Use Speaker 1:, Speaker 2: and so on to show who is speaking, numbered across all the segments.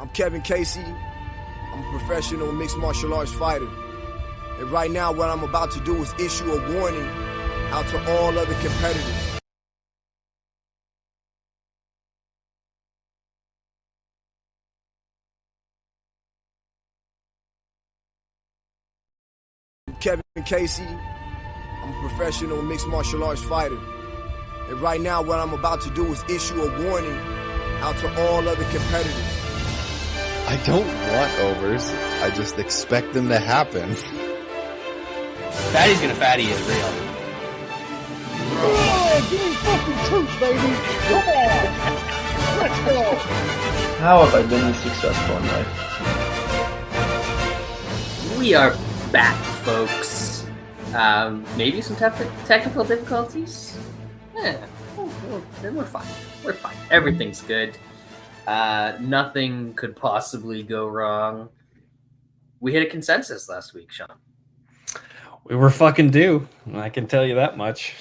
Speaker 1: I'm Kevin Casey. I'm a professional mixed martial arts fighter. And right now, what I'm about to do is issue a warning out to all other competitors. I'm Kevin Casey. I'm a professional mixed martial arts fighter. And right now, what I'm about to do is issue a warning out to all other competitors.
Speaker 2: I don't want overs. I just expect them to happen.
Speaker 3: Fatty's gonna fatty is real.
Speaker 4: Oh, give me fucking truth, baby! Come on! Let's go!
Speaker 5: How have I been successful in life?
Speaker 3: We are back, folks. Maybe some technical difficulties? Yeah, we're fine. We're fine. Everything's good. Nothing could possibly go wrong. We hit a consensus last week, Sean.
Speaker 6: We were fucking due. I can tell you that much.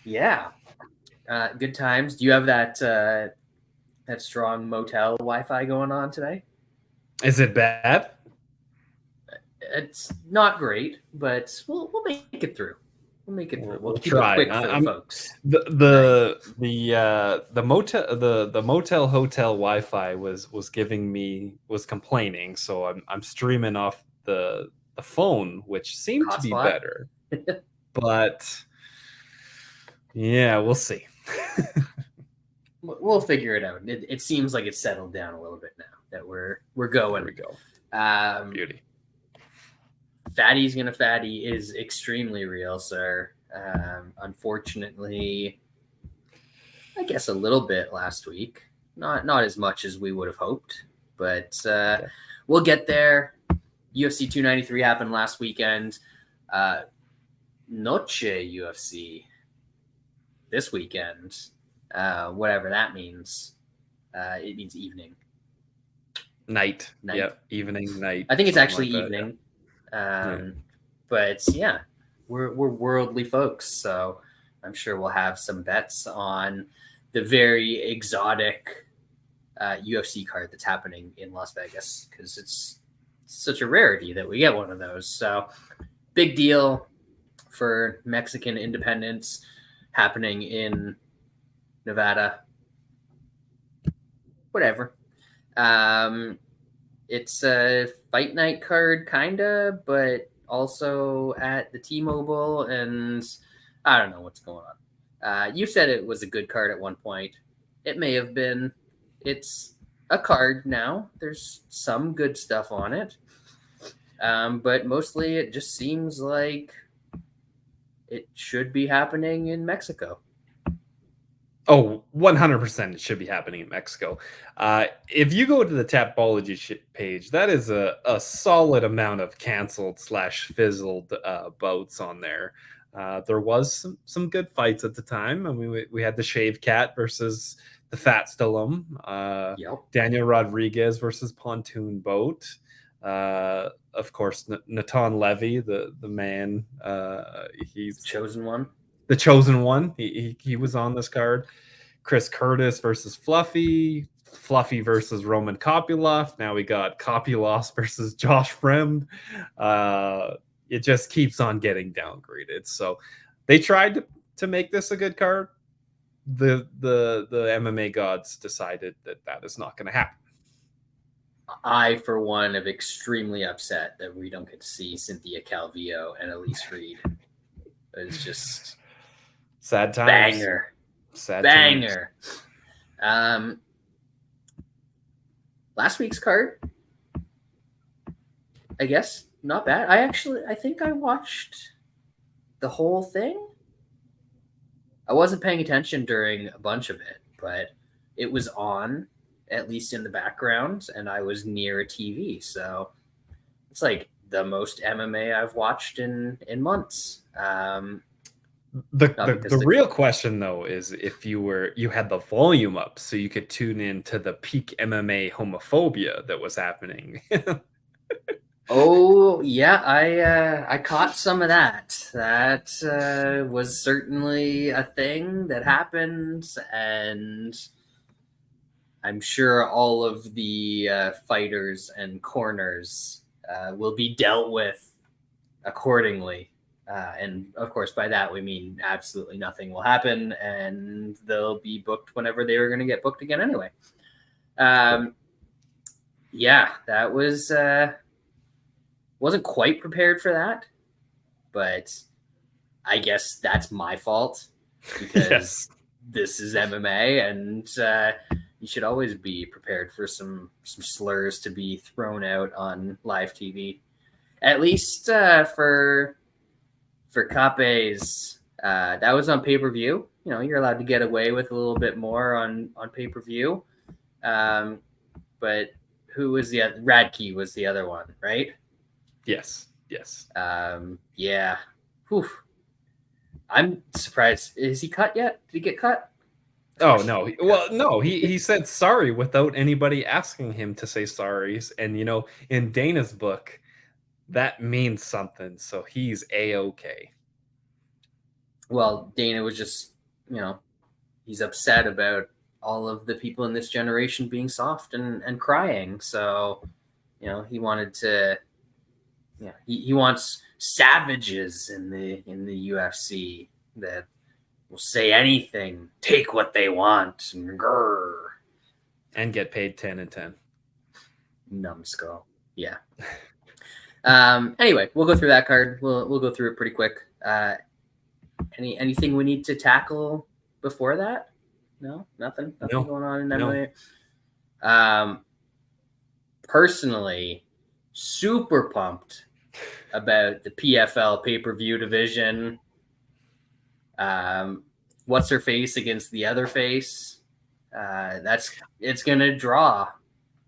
Speaker 3: Yeah. Good times. Do you have that strong motel Wi-Fi going on today?
Speaker 6: Is it bad?
Speaker 3: It's not great, but we'll make it through. We'll make it through. We'll keep
Speaker 6: try.
Speaker 3: it quick for the folks.
Speaker 6: The motel hotel Wi-Fi was complaining, so I'm streaming off the phone, which seemed to be better. But yeah, we'll see.
Speaker 3: We'll figure it out. It seems like it's settled down a little bit now that we're going.
Speaker 6: There we go. Beauty.
Speaker 3: Fatty's gonna fatty is extremely real, sir. Unfortunately, I guess a little bit last week. Not as much as we would have hoped, but we'll get there. UFC 293 happened last weekend. Noche UFC this weekend. Whatever that means. It means evening.
Speaker 6: Night. Yep. Evening, night.
Speaker 3: I think it's actually
Speaker 6: like
Speaker 3: evening.
Speaker 6: That, yeah.
Speaker 3: But yeah, we're worldly folks, so I'm sure we'll have some bets on the very exotic UFC card that's happening in Las Vegas, because it's such a rarity that we get one of those. So big deal for Mexican independence happening in Nevada. Whatever. It's a fight night card, kinda, but also at the T-Mobile, and I don't know what's going on. You said it was a good card at one point. It may have been. It's a card now. There's some good stuff on it, but mostly it just seems like it should be happening in Mexico.
Speaker 6: Oh, 100% it should be happening in Mexico. If you go to the Tapology page, that is a solid amount of canceled / fizzled bouts on there. There was some good fights at the time. I mean, we had the Shave Cat versus the Fat Stallum. Daniel Rodriguez versus Pontoon Boat. Of course, Natan Levy, the man. He's
Speaker 3: chosen one.
Speaker 6: The chosen one. He was on this card. Chris Curtis versus Fluffy. Fluffy versus Roman Kopylov. Now we got Kopylov versus Josh Fremd. It just keeps on getting downgraded. So they tried to make this a good card. The MMA gods decided that is not going to happen.
Speaker 3: I, for one, am extremely upset that we don't get to see Cynthia Calvillo and Elise Reed. It's just
Speaker 6: sad times.
Speaker 3: Banger.
Speaker 6: Sad
Speaker 3: banger. Times. Last week's card, I guess, not bad. I think I watched the whole thing. I wasn't paying attention during a bunch of it, but it was on, at least in the background, and I was near a TV. So it's like the most MMA I've watched in months.
Speaker 6: The real question though is if you had the volume up so you could tune in to the peak MMA homophobia that was happening.
Speaker 3: Oh yeah, I caught some of that. That was certainly a thing that happened, and I'm sure all of the fighters and corners will be dealt with accordingly. And of course, by that, we mean absolutely nothing will happen, and they'll be booked whenever they were going to get booked again anyway. Yeah, that was wasn't quite prepared for that, but I guess that's my fault because this is MMA, and you should always be prepared for some slurs to be thrown out on live TV. At least for Cáirez, that was on pay-per-view. You know, you're allowed to get away with a little bit more on pay-per-view. But who was the other? Radke was the other one, right?
Speaker 6: Yes.
Speaker 3: Yeah. Whew. I'm surprised. Is he cut yet? Did he get cut?
Speaker 6: Oh no. Well, no, he said sorry without anybody asking him to say sorry. And you know, in Dana's book, that means something. So he's A-okay.
Speaker 3: Well, Dana was just, you know, he's upset about all of the people in this generation being soft and crying. So, you know, he wanted to, yeah, he wants savages in the UFC that will say anything, take what they want, and grrr.
Speaker 6: And get paid 10 and 10.
Speaker 3: Numbskull. Yeah. Anyway, we'll go through that card. We'll go through it pretty quick. Anything we need to tackle before that? No, nothing going on in MMA. No. Personally, super pumped about the PFL pay-per-view division. What's her face against the other face? It's gonna draw.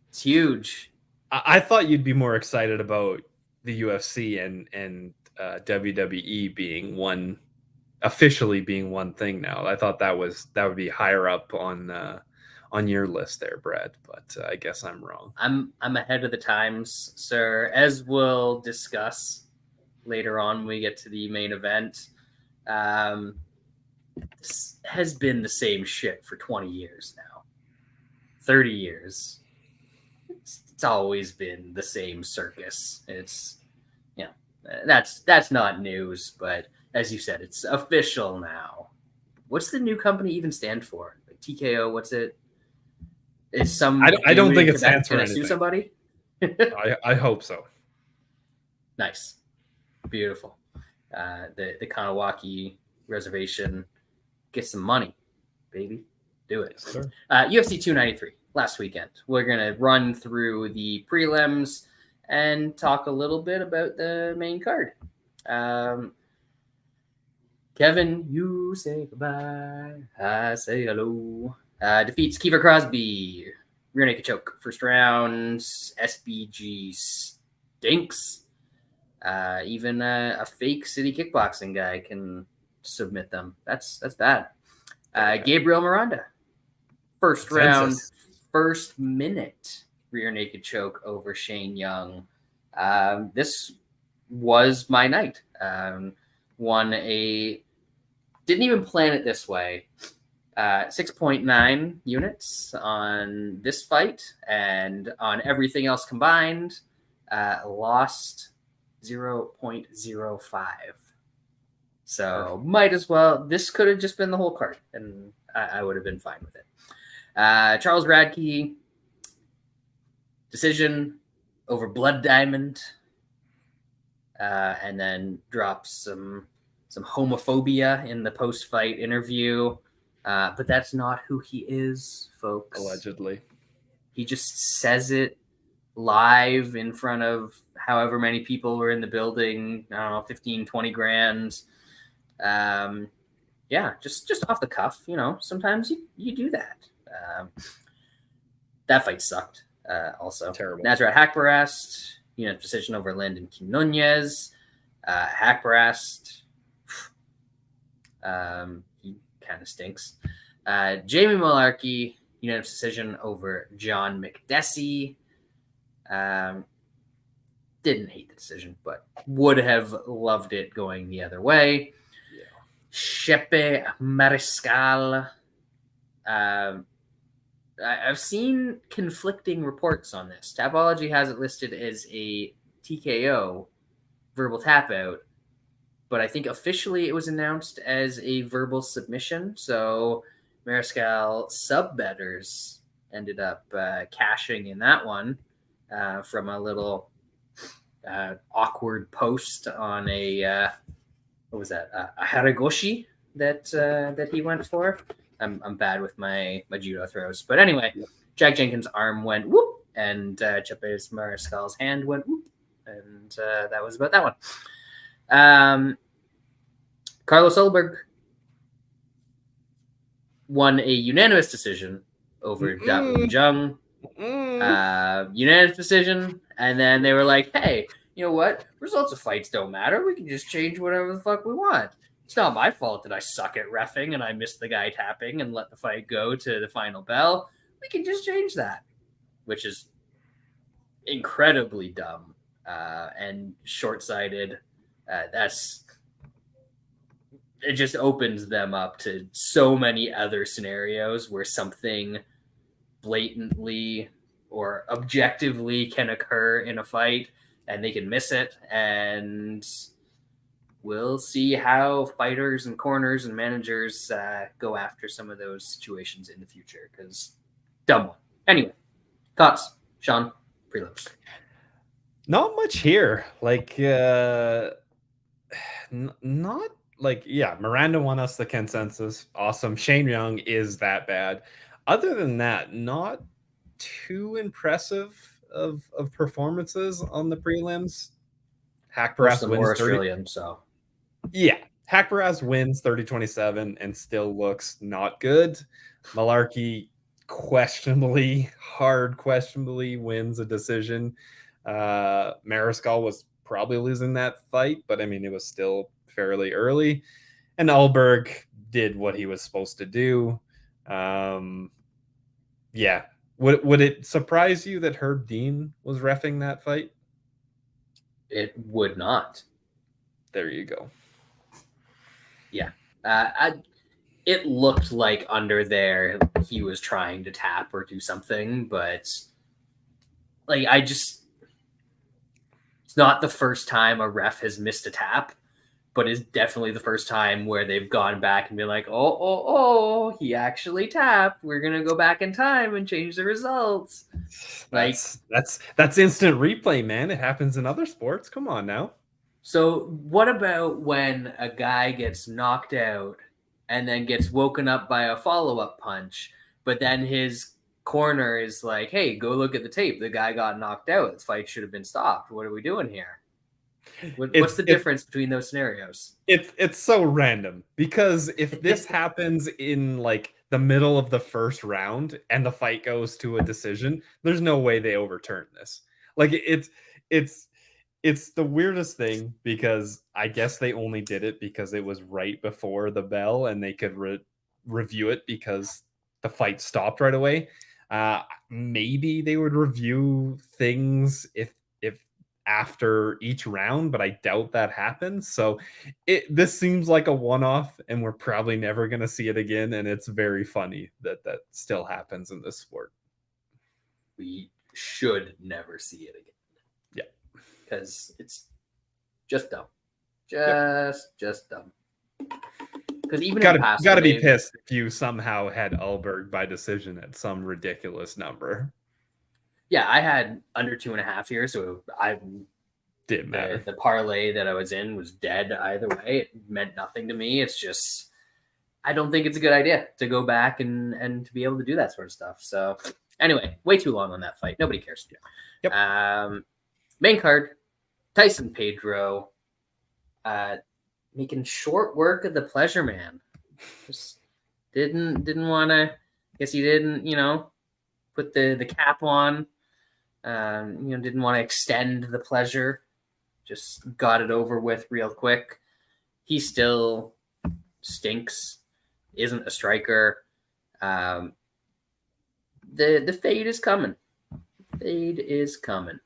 Speaker 3: It's huge.
Speaker 6: I thought you'd be more excited about the UFC and WWE being one, officially being one thing now. I thought that would be higher up on your list there, Brad. But I guess I'm wrong.
Speaker 3: I'm ahead of the times, sir. As we'll discuss later on when we get to the main event. This has been the same shit for 20 years now. 30 years. It's always been the same circus. It's, you know, that's not news, but as you said, it's official now. What's the new company even stand for? Like TKO, what's it? Is some
Speaker 6: I don't think it stands for anything.
Speaker 3: Sue somebody?
Speaker 6: I hope so.
Speaker 3: Nice. Beautiful. The Kanawaki reservation, get some money, baby. Do it.
Speaker 6: Yes, sir.
Speaker 3: UFC 293 last weekend. We're going to run through the prelims and talk a little bit about the main card. Kevin, you say goodbye. I say hello. Defeats Kiefer Crosby. Rear naked choke. First round. SBG stinks. Even a fake city kickboxing guy can submit them. That's bad. Gabriel Miranda. First round, first minute rear naked choke over Shane Young. This was my night. Didn't even plan it this way. 6.9 units on this fight, and on everything else combined, lost 0.05. So might as well. This could have just been the whole card, and I would have been fine with it. Charles Radke, decision over Blood Diamond, and then drops some homophobia in the post-fight interview. But that's not who he is, folks.
Speaker 6: Allegedly.
Speaker 3: He just says it live in front of however many people were in the building. I don't know, 15, 20 grand. Yeah, just off the cuff, you know, sometimes you do that. That fight sucked. Also,
Speaker 6: terrible.
Speaker 3: Nasrat Haqparast, decision over Landon Quinones. Haqparast, he kind of stinks. Jamie Mullarkey, unanimous decision over John McDessie. Didn't hate the decision, but would have loved it going the other way. Yeah. Shepe Mariscal. I've seen conflicting reports on this. Tapology has it listed as a TKO, verbal tap out, but I think officially it was announced as a verbal submission. So Mariscal sub-bettors ended up cashing in that one from a little awkward post on a what was that? A haragoshi that he went for. I'm bad with my judo throws, but anyway, Jack Jenkins' arm went whoop, and Cháirez Mariscal's hand went whoop, and that was about that one. Carlos Ulberg won a unanimous decision over Da Jung. Unanimous decision, and then they were like, "Hey, you know what? Results of fights don't matter. We can just change whatever the fuck we want. It's not my fault that I suck at reffing and I missed the guy tapping and let the fight go to the final bell. We can just change that," which is incredibly dumb and short-sighted. It just opens them up to so many other scenarios where something blatantly or objectively can occur in a fight and they can miss it, and we'll see how fighters and corners and managers go after some of those situations in the future, because dumb one. Anyway, thoughts, Sean? Prelims.
Speaker 6: Not much here. Like, not like, yeah, Miranda won us the consensus. Awesome. Shane Young is that bad. Other than that, not too impressive of performances on the prelims. Hackparas wins
Speaker 3: Australian, so
Speaker 6: yeah, Hackparas wins 30-27 and still looks not good. Malarkey questionably wins a decision. Mariscal was probably losing that fight, but I mean, it was still fairly early. And Ulberg did what he was supposed to do. Yeah. Would it surprise you that Herb Dean was reffing that fight?
Speaker 3: It would not.
Speaker 6: There you go.
Speaker 3: Yeah. It looked like under there he was trying to tap or do something, but like it's not the first time a ref has missed a tap, but it's definitely the first time where they've gone back and been like, oh, he actually tapped. We're gonna go back in time and change the results. Like
Speaker 6: that's instant replay, man. It happens in other sports. Come on now.
Speaker 3: So what about when a guy gets knocked out and then gets woken up by a follow-up punch, but then his corner is like, hey, go look at the tape. The guy got knocked out. The fight should have been stopped. What are we doing here? What's the difference between those scenarios?
Speaker 6: It's so random, because if this happens in like the middle of the first round and the fight goes to a decision, there's no way they overturn this. Like it's the weirdest thing, because I guess they only did it because it was right before the bell and they could review it because the fight stopped right away. Maybe they would review things if after each round, but I doubt that happens. So this seems like a one-off, and we're probably never going to see it again. And it's very funny that still happens in this sport.
Speaker 3: We should never see it again.
Speaker 6: Yeah,
Speaker 3: because it's just dumb. Just dumb. Because even
Speaker 6: gotta be pissed if you somehow had Ulberg by decision at some ridiculous number.
Speaker 3: Yeah, I had under 2.5 here, so
Speaker 6: didn't matter.
Speaker 3: The parlay that I was in was dead either way. It meant nothing to me. It's just, I don't think it's a good idea to go back and to be able to do that sort of stuff. So anyway, way too long on that fight. Nobody cares.
Speaker 6: Yep.
Speaker 3: Main card, Tyson Pedro, making short work of the pleasure man. Just didn't want to. Guess he didn't, put the cap on. Didn't want to extend the pleasure. Just got it over with real quick. He still stinks. Isn't a striker. The fade is coming. Fade is coming.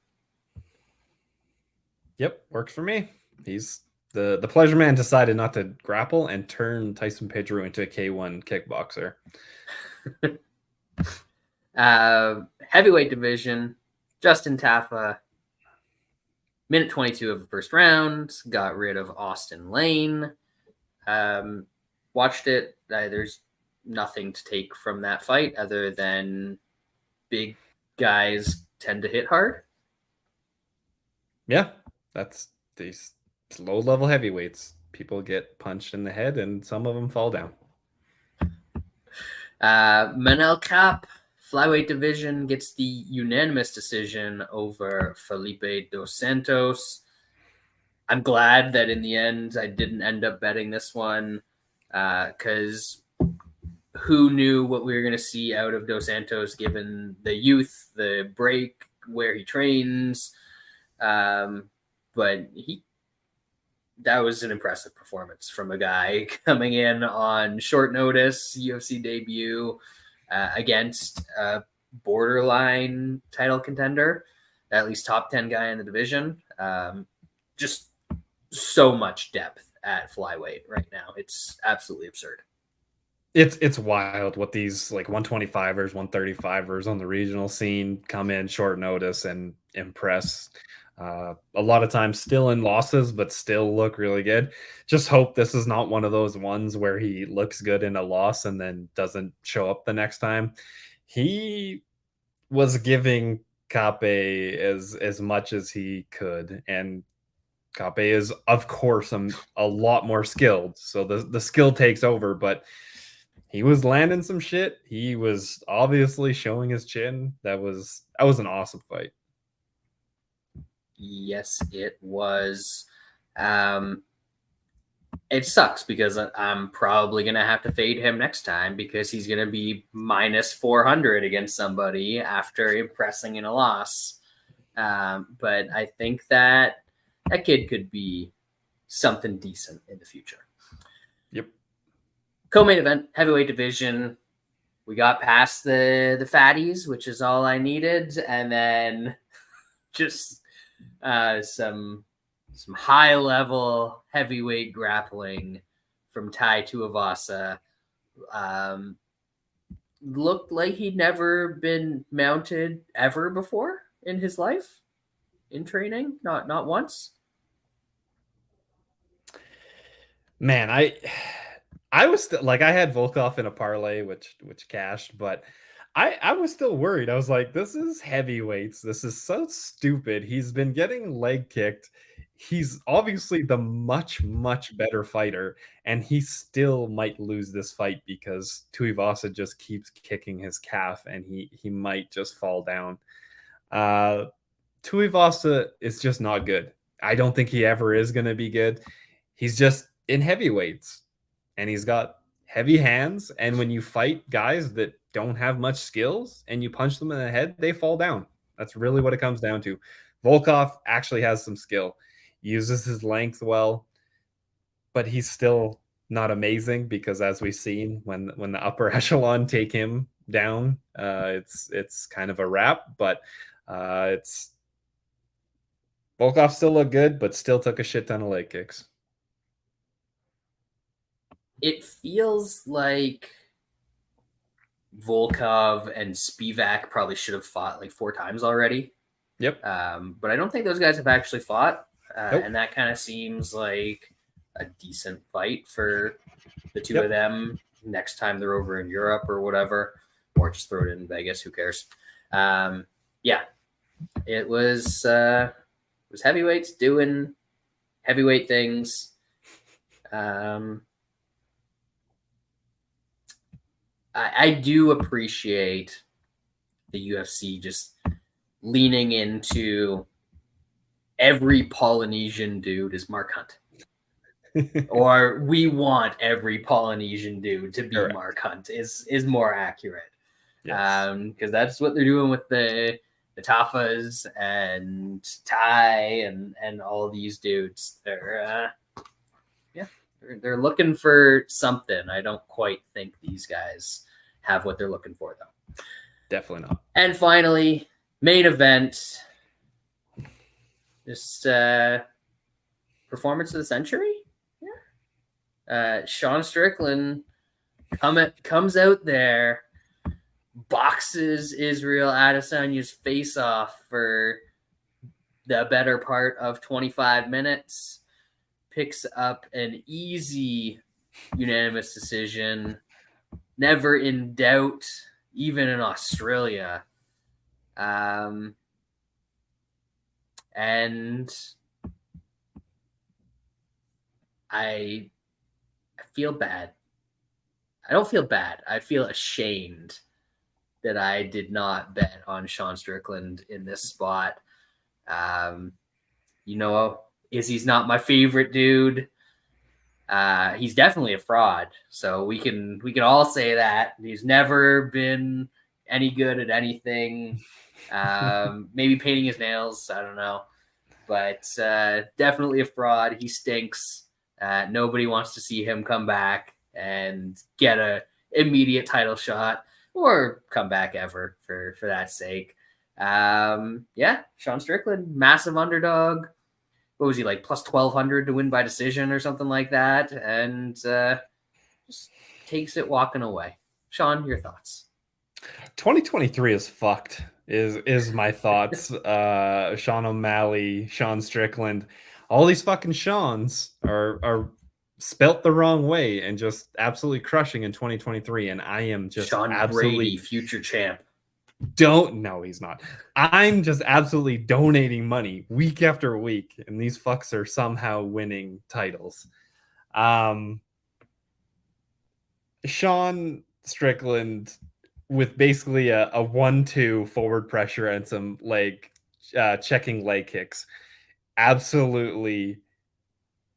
Speaker 6: Yep, works for me. He's the pleasure man decided not to grapple and turn Tyson Pedro into a K1 kickboxer.
Speaker 3: Heavyweight division, Justin Tafa, minute 22 of the first round, got rid of Austin Lane. Watched it. There's nothing to take from that fight other than big guys tend to hit hard.
Speaker 6: Yeah, that's these low-level heavyweights. People get punched in the head, and some of them fall down.
Speaker 3: Manel Cap, flyweight division, gets the unanimous decision over Felipe Dos Santos. I'm glad that in the end I didn't end up betting this one because who knew what we were going to see out of Dos Santos given the youth, the break, where he trains. But that was an impressive performance from a guy coming in on short notice, UFC debut against a borderline title contender, at least top 10 guy in the division. Just so much depth at flyweight right now. It's absolutely absurd.
Speaker 6: It's wild what these like 125ers, 135ers on the regional scene come in short notice and impress. A lot of times still in losses, but still look really good. Just hope this is not one of those ones where he looks good in a loss and then doesn't show up the next time. He was giving Cape as much as he could, and Cape is, of course, a lot more skilled. So the skill takes over, but he was landing some shit. He was obviously showing his chin. That was an awesome fight.
Speaker 3: Yes, it was. It sucks because I'm probably going to have to fade him next time because he's going to be minus 400 against somebody after impressing in a loss. But I think that kid could be something decent in the future.
Speaker 6: Yep.
Speaker 3: Co-main event, heavyweight division. We got past the fatties, which is all I needed. And then just some high-level heavyweight grappling from Tai Tuivasa. Looked like he'd never been mounted ever before in his life in training, not once.
Speaker 6: Man, I was still like I had Volkov in a parlay which cashed, but I was still worried. I was like, this is heavyweights. This is so stupid. He's been getting leg kicked. He's obviously the much better fighter, and he still might lose this fight because Tuivasa just keeps kicking his calf, and he might just fall down. Tuivasa is just not good. I don't think he ever is going to be good. He's just in heavyweights, and he's got heavy hands, and when you fight guys that don't have much skills and you punch them in the head, they fall down. That's really what it comes down to. Volkov actually has some skill, uses his length well, but he's still not amazing because as we've seen, when the upper echelon take him down, it's kind of a wrap. But it's Volkov still looked good, but still took a shit ton of leg kicks.
Speaker 3: It feels like Volkov and Spivak probably should have fought like 4 times already.
Speaker 6: Yep.
Speaker 3: But I don't think those guys have actually fought.
Speaker 6: Nope.
Speaker 3: And that kind of seems like a decent fight for the two of them next time they're over in Europe or whatever, or just throw it in Vegas. Who cares? Yeah, it was heavyweights doing heavyweight things. I do appreciate the UFC just leaning into every Polynesian dude is Mark Hunt. Or we want every Polynesian dude to be Correct. Mark Hunt is more accurate. Yes. Because that's what they're doing with the Tafas and Tai and all these dudes. They're looking for something. I don't quite think these guys have what they're looking for, though.
Speaker 6: Definitely not.
Speaker 3: And finally, main event. Just performance of the century? Yeah. Sean Strickland comes out there boxes Israel Adesanya's face off for the better part of 25 minutes, picks up an easy unanimous decision, never in doubt, even in Australia. And I feel bad. I don't feel bad. I feel ashamed that I did not bet on Sean Strickland in this spot. Izzy's not my favorite dude. He's definitely a fraud. So we can all say that. He's never been any good at anything. Maybe painting his nails. I don't know. But definitely a fraud. He stinks. Nobody wants to see him come back and get a immediate title shot or come back ever for that sake. Sean Strickland, massive underdog. What was he like, plus 1,200 to win by decision or something like that, and just takes it walking away. Sean, your thoughts?
Speaker 6: 2023 is fucked. Is my thoughts. Sean O'Malley, Sean Strickland, all these fucking Seans are spelt the wrong way and just absolutely crushing in 2023. And I am just
Speaker 3: Sean
Speaker 6: absolutely
Speaker 3: Brady, future champ.
Speaker 6: No, he's not. I'm just absolutely donating money week after week, and these fucks are somehow winning titles. Sean Strickland with basically a 1-2 forward pressure and some checking leg kicks absolutely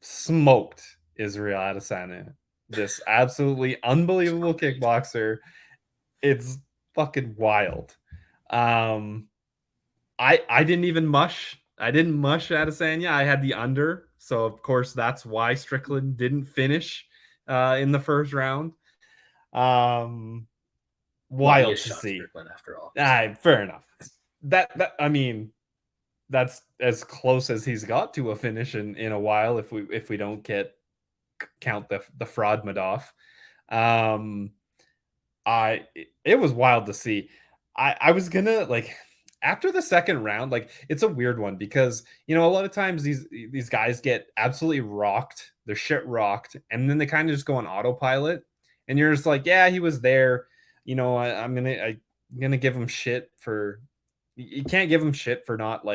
Speaker 6: smoked Israel Adesanya. This absolutely unbelievable kickboxer. It's fucking wild. I didn't even mush. I didn't mush Adesanya. I had the under, so of course that's why Strickland didn't finish in the first round. Wild to see.
Speaker 3: After all,
Speaker 6: fair enough. That I mean, that's as close as he's got to a finish in a while. If we don't count the fraud Madoff. It was wild to see. I was gonna after the second round, it's a weird one because a lot of times these guys get absolutely rocked, their shit rocked, and then they kind of just go on autopilot, and you're just like, yeah, he was there. I'm gonna give him shit for. You can't give him shit for not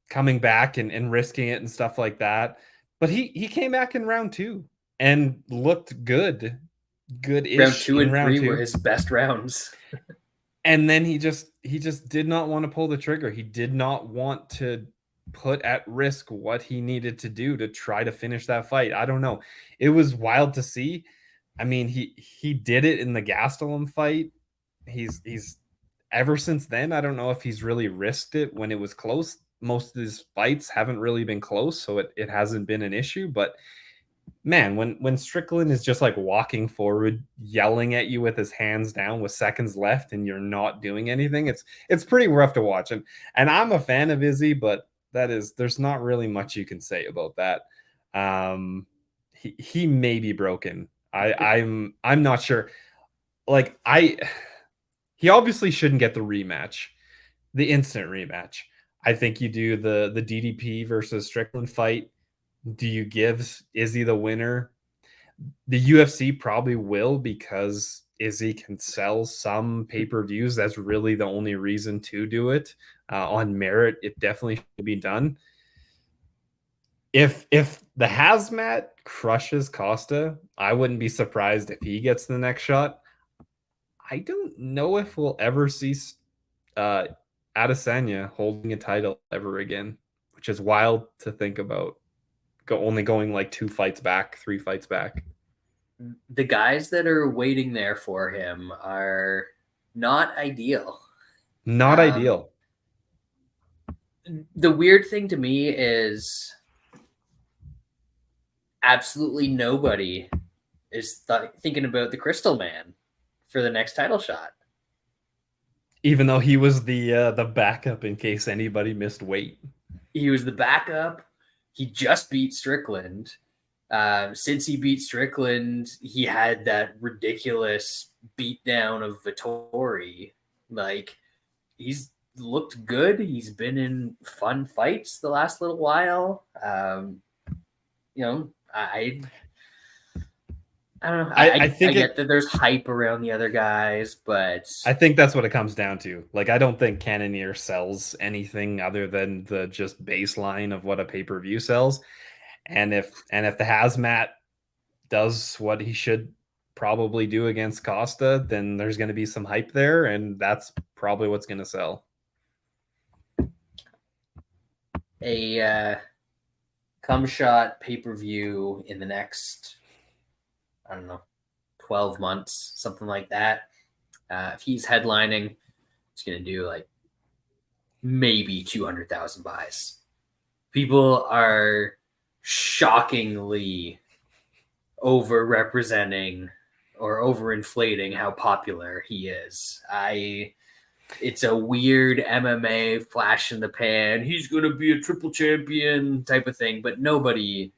Speaker 6: coming back and risking it and stuff like that. But he came back in round 2 and looked good. Good-ish.
Speaker 3: Round 2 and 3 were his best rounds.
Speaker 6: And then he just did not want to pull the trigger. He did not want to put at risk what he needed to do to try to finish that fight. I don't know. It was wild to see. I mean, he did it in the Gastelum fight. He's ever since then, I don't know if he's really risked it when it was close. Most of his fights haven't really been close, so it hasn't been an issue. But man, when Strickland is just walking forward, yelling at you with his hands down with seconds left, and you're not doing anything, it's pretty rough to watch. And I'm a fan of Izzy, but there's not really much you can say about that. He may be broken. I'm not sure. He obviously shouldn't get the rematch, the instant rematch. I think you do the DDP versus Strickland fight. Do you give Izzy the winner? The UFC probably will, because Izzy can sell some pay-per-views. That's really the only reason to do it. On merit, it definitely should be done. If the Hazmat crushes Costa, I wouldn't be surprised if he gets the next shot. I don't know if we'll ever see Adesanya holding a title ever again, which is wild to think about. Only going 2 fights back, 3 fights back.
Speaker 3: The guys that are waiting there for him are not ideal.
Speaker 6: Not ideal.
Speaker 3: The weird thing to me is absolutely nobody is thinking about the Crystal Man for the next title shot.
Speaker 6: Even though he was the backup in case anybody missed weight.
Speaker 3: He was the backup. He just beat Strickland. Since he beat Strickland, he had that ridiculous beatdown of Vettori. Like, he's looked good. He's been in fun fights the last little while. I don't know. I get that there's hype around the other guys, but
Speaker 6: I think that's what it comes down to. Like, I don't think Cannonier sells anything other than the just baseline of what a pay-per-view sells. And if the Hazmat does what he should probably do against Costa, then there's going to be some hype there, and that's probably what's going to sell.
Speaker 3: A cum shot pay-per-view in the next, I don't know, 12 months, something like that. If he's headlining, it's going to do like maybe 200,000 buys. People are shockingly over-representing or overinflating how popular he is. It's a weird MMA flash in the pan. He's going to be a triple champion type of thing, but nobody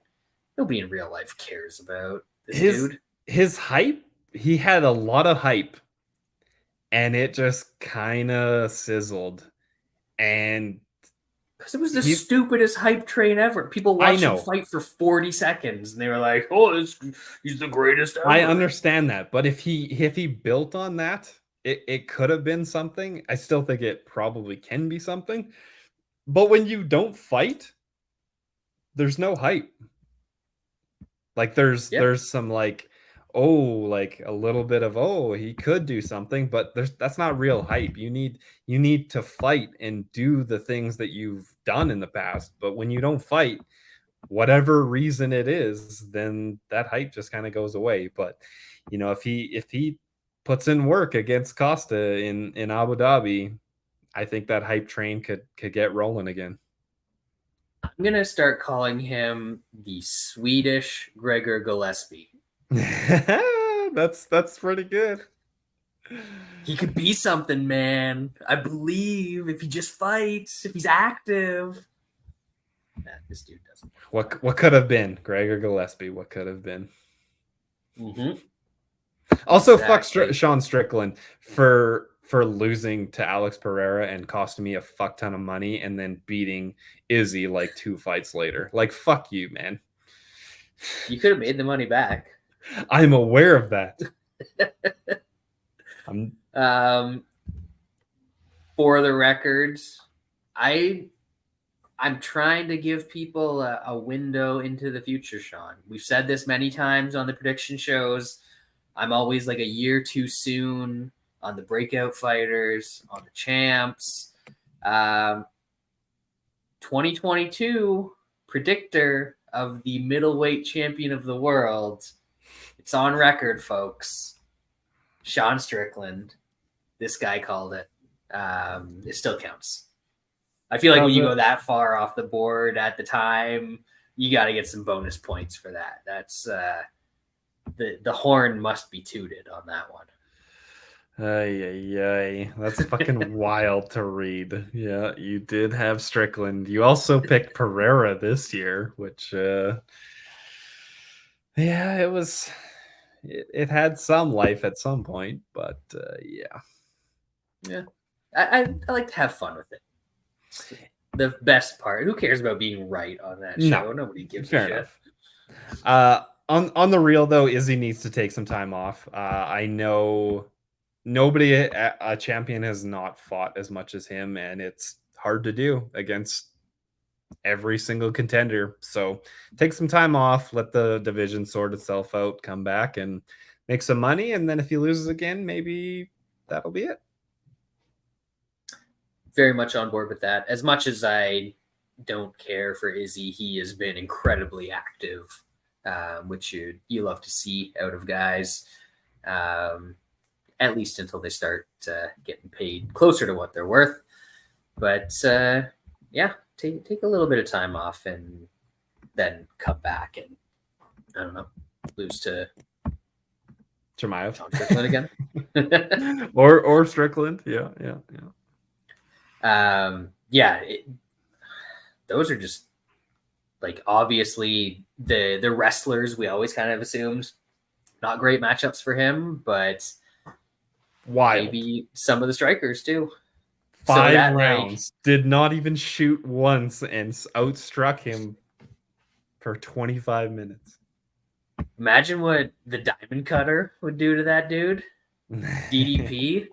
Speaker 3: in real life cares about this dude.
Speaker 6: His hype, he had a lot of hype, and it just kind of sizzled. And
Speaker 3: because it was the stupidest hype train ever. People watched him fight for 40 seconds, and they were like, "Oh, he's the greatest ever."
Speaker 6: I understand that, but if he built on that, it could have been something. I still think it probably can be something. But when you don't fight, there's no hype. Like there's some like, like a little bit of he could do something, but that's not real hype. You need to fight and do the things that you've done in the past. But when you don't fight, whatever reason it is, then that hype just kind of goes away. But if he puts in work against Costa in Abu Dhabi, I think that hype train could get rolling again.
Speaker 3: I'm gonna start calling him the Swedish Gregor Gillespie.
Speaker 6: That's pretty good.
Speaker 3: He could be something, man. I believe if he just fights, if he's active. This dude doesn't.
Speaker 6: What could have been Gregor Gillespie? What could have been?
Speaker 3: Mm-hmm.
Speaker 6: Also, exactly. Fuck Sean Strickland for losing to Alex Pereira and costing me a fuck ton of money, and then beating Izzy like 2 fights later. Like, fuck you, man.
Speaker 3: You could have made the money back.
Speaker 6: I'm aware of that.
Speaker 3: For the records, I'm trying to give people a window into the future, Sean. We've said this many times on the prediction shows. I'm always like a year too soon on the breakout fighters, on the champs. 2022 predictor of the middleweight champion of the world. It's on record, folks. Sean Strickland. This guy called it. It still counts. I feel like when you go that far off the board at the time, you got to get some bonus points for that. That's the horn must be tooted on that one.
Speaker 6: That's fucking wild to read. Yeah, you did have Strickland. You also picked Pereira this year, which it had some life at some point, but
Speaker 3: I like to have fun with it. The best part. Who cares about being right on that show?
Speaker 6: No,
Speaker 3: nobody gives
Speaker 6: fair
Speaker 3: a shit.
Speaker 6: Enough. On the real though, Izzy needs to take some time off. I know nobody, a champion, has not fought as much as him, and it's hard to do against every single contender. So take some time off, let the division sort itself out, come back and make some money, and then if he loses again, maybe that'll be it.
Speaker 3: Very much on board with that. As much as I don't care for Izzy, he has been incredibly active, which you love to see out of guys, at least until they start getting paid closer to what they're worth. But take a little bit of time off and then come back and, I don't know, lose to
Speaker 6: Chimaev.
Speaker 3: Sean Strickland again.
Speaker 6: or Strickland. Yeah.
Speaker 3: Those are just like obviously the wrestlers we always kind of assumed not great matchups for him, but
Speaker 6: Wild.
Speaker 3: Maybe some of the strikers too.
Speaker 6: 5 rounds. Did not even shoot once and outstruck him for 25 minutes.
Speaker 3: Imagine what the diamond cutter would do to that dude. DDP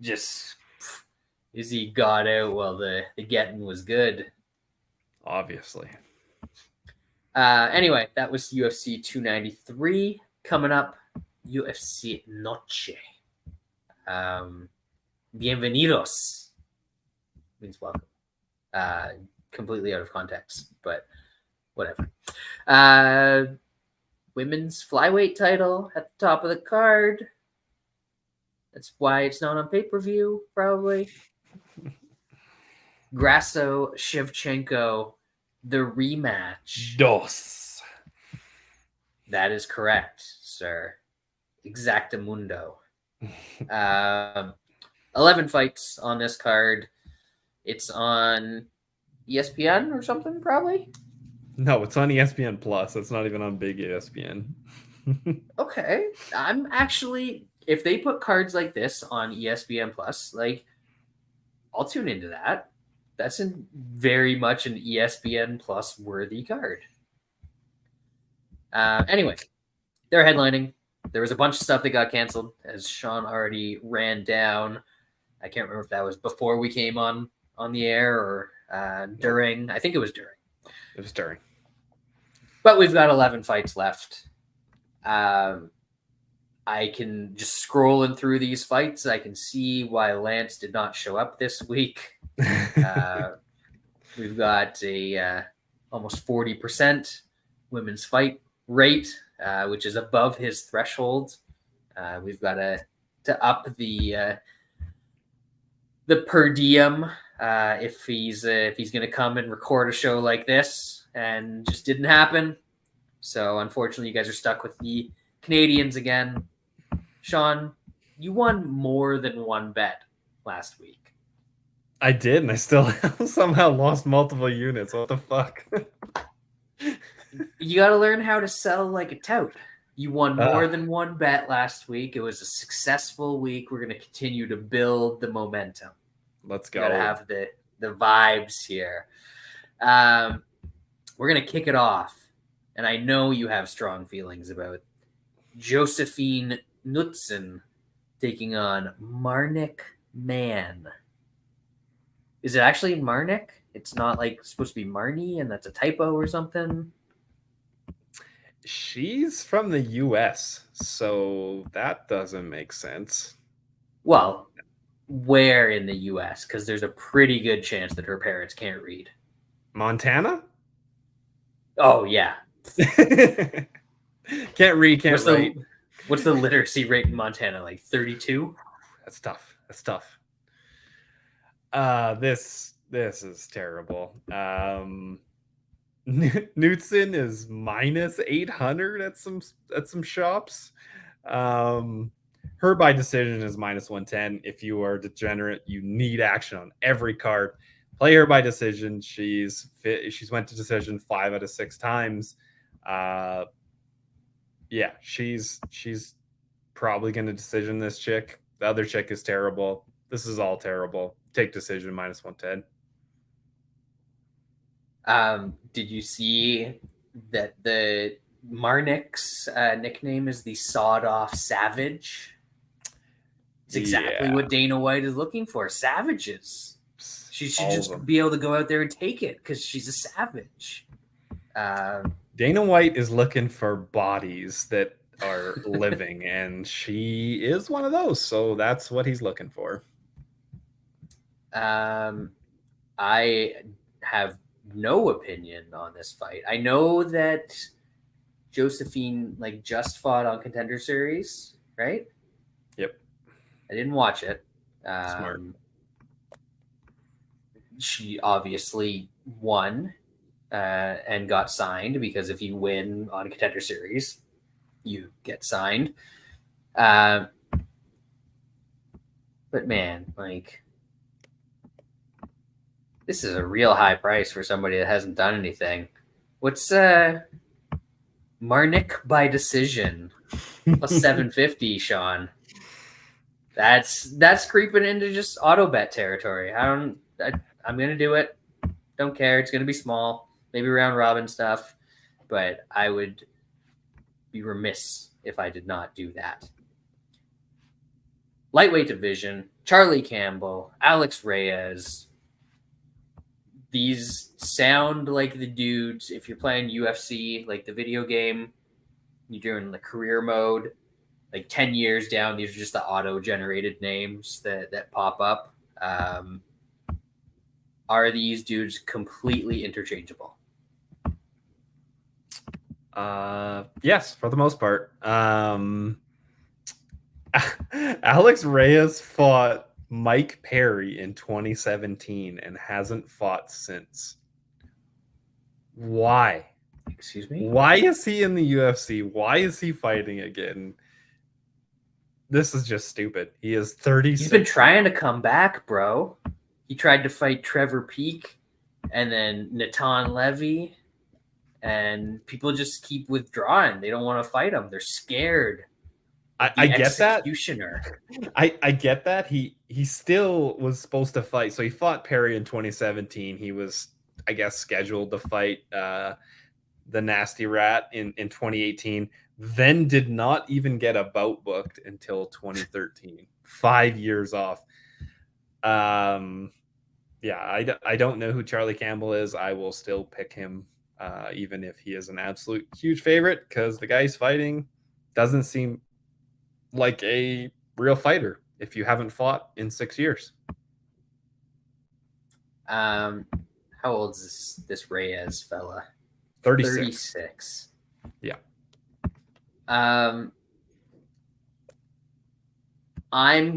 Speaker 3: just Izzy got out while the getting was good.
Speaker 6: Obviously.
Speaker 3: Anyway, that was UFC 293. Coming up, UFC Noche. Bienvenidos means welcome. Completely out of context, but whatever. Women's flyweight title at the top of the card. That's why it's not on pay-per-view, probably. Grasso, Shevchenko, the rematch.
Speaker 6: Dos.
Speaker 3: That is correct, sir. Exactamundo. 11 fights on this card. It's on ESPN or something, probably?
Speaker 6: No, it's on ESPN Plus. It's not even on big ESPN.
Speaker 3: Okay. I'm actually, if they put cards like this on ESPN Plus, like, I'll tune into that. That's very much an ESPN Plus worthy card. Anyway, they're headlining. There was a bunch of stuff that got canceled, as Sean already ran down. I can't remember if that was before we came on the air or during. I think it was during.
Speaker 6: It was during.
Speaker 3: But we've got 11 fights left. I can just scrolling through these fights. I can see why Lance did not show up this week. We've got a almost 40% women's fight rate, which is above his threshold. We've got to up the per diem if he's going to come and record a show like this, and just didn't happen. So unfortunately, you guys are stuck with the Canadians again. Sean, you won more than one bet last week.
Speaker 6: I did, and I still somehow lost multiple units. What the fuck?
Speaker 3: You got to learn how to sell like a tout. You won more than one bet last week. It was a successful week. We're going to continue to build the momentum.
Speaker 6: Let's go.
Speaker 3: Got to have the vibes here. We're going to kick it off. And I know you have strong feelings about Josephine Knutsson taking on Mann. Is it actually Marnik? It's not like supposed to be Marnie, and that's a typo or something?
Speaker 6: She's from the US, so that doesn't make sense.
Speaker 3: Well, where in the US? Because there's a pretty good chance that her parents can't read.
Speaker 6: Montana?
Speaker 3: Oh, yeah.
Speaker 6: Can't read, can't write.
Speaker 3: What's the literacy rate in Montana? Like 32?
Speaker 6: That's tough. This is terrible. Knutsson is minus 800 at some shops. Her by decision is minus 110. If you are degenerate, you need action on every card. Play her by decision. She's went to decision 5 out of 6 times. Yeah, she's probably going to decision this chick. The other chick is terrible. This is all terrible. Take decision minus 110.
Speaker 3: Did you see that the Marnik's nickname is the Sawed-Off Savage? It's exactly what Dana White is looking for. Savages. She should just be able to go out there and take it because she's a savage.
Speaker 6: Dana White is looking for bodies that are living, and she is one of those. So that's what he's looking for.
Speaker 3: I have no opinion on this fight. I know that Josephine just fought on Contender Series, right?
Speaker 6: Yep.
Speaker 3: I didn't watch it.
Speaker 6: Smart.
Speaker 3: She obviously won and got signed, because if you win on Contender Series, you get signed. But man, this is a real high price for somebody that hasn't done anything. What's Marnik by decision? Plus 750, Sean. That's creeping into just auto bet territory. I'm gonna do it. Don't care. It's gonna be small, maybe round robin stuff, but I would be remiss if I did not do that. Lightweight division: Charlie Campbell, Alex Reyes. These sound like the dudes. If you're playing UFC, like the video game, you're doing the career mode. Like 10 years down, these are just the auto-generated names that pop up. Are these dudes completely interchangeable?
Speaker 6: Yes, for the most part. Alex Reyes fought Mike Perry in 2017 and hasn't fought since. Why?
Speaker 3: Excuse me?
Speaker 6: Why is he in the UFC? Why is he fighting again? This is just stupid. He is 36.
Speaker 3: He's been trying to come back, bro. He tried to fight Trevor Peek and then Natan Levy, and people just keep withdrawing. They don't want to fight him. They're scared.
Speaker 6: I get that.
Speaker 3: Executioner.
Speaker 6: I get that. He still was supposed to fight. So he fought Perry in 2017. He was, I guess, scheduled to fight the Nasty Rat in 2018. Then did not even get a bout booked until 2013. 5 years off. Yeah, I don't know who Charlie Campbell is. I will still pick him, even if he is an absolute huge favorite, because the guy he's fighting doesn't seem like a real fighter if you haven't fought in 6 years.
Speaker 3: How old is this Reyes fella?
Speaker 6: 36. Yeah.
Speaker 3: I'm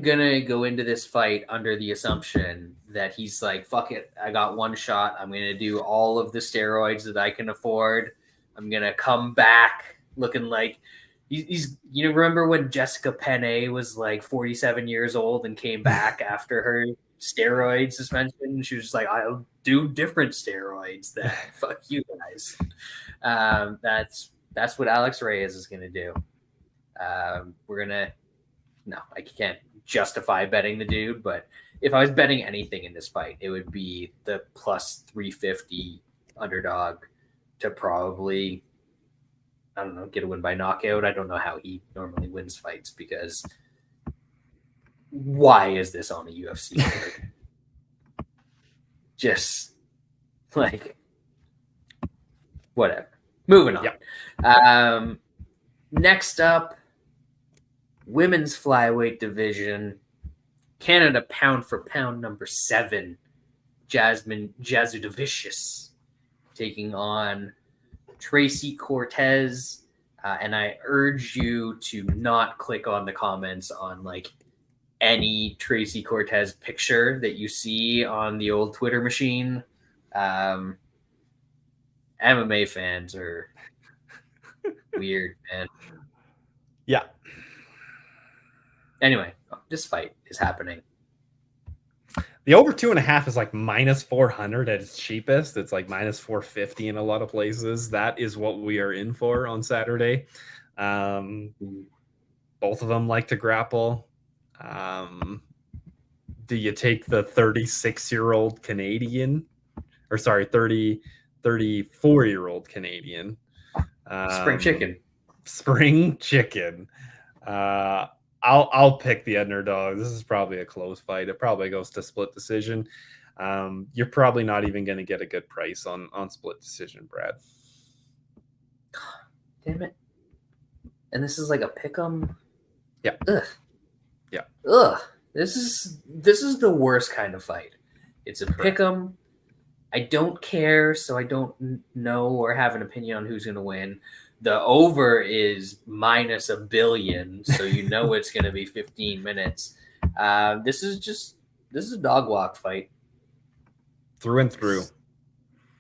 Speaker 3: gonna go into this fight under the assumption that he's like, fuck it, I got one shot. I'm gonna do all of the steroids that I can afford. I'm gonna come back looking like he's you remember when Jessica Penne was like 47 years old and came back after her steroid suspension? She was just like, I'll do different steroids then. Fuck you guys. That's what Alex Reyes is gonna do. No, I can't justify betting the dude, but if I was betting anything in this fight, it would be the plus 350 underdog to probably, I don't know, get a win by knockout. I don't know how he normally wins fights, because why is this on a UFC card? Just like, whatever. Moving on.
Speaker 6: Yep.
Speaker 3: Next up, women's flyweight division, Canada pound for pound number 7, Jasudavicius taking on Tracy Cortez. And I urge you to not click on the comments on like any Tracy Cortez picture that you see on the old Twitter machine. MMA fans are weird, man.
Speaker 6: Yeah.
Speaker 3: Anyway, this fight is happening.
Speaker 6: The over 2.5 is like minus 400 at its cheapest. It's like minus 450 in a lot of places. That is what we are in for on Saturday. Both of them like to grapple. Do you take the 34-year-old Canadian? Or sorry, 34-year-old Canadian.
Speaker 3: Spring chicken.
Speaker 6: Spring chicken. I'll pick the underdog. This is probably a close fight. It probably goes to split decision. You're probably not even going to get a good price on split decision, Brad.
Speaker 3: Damn it. And this is like a pick'em.
Speaker 6: Yeah.
Speaker 3: Ugh.
Speaker 6: Yeah.
Speaker 3: Ugh. This is the worst kind of fight. It's a pick'em. I don't care, so I don't know or have an opinion on who's going to win. The over is minus $1 billion, so you know it's going to be 15 minutes. This is a dog walk fight.
Speaker 6: Through and through.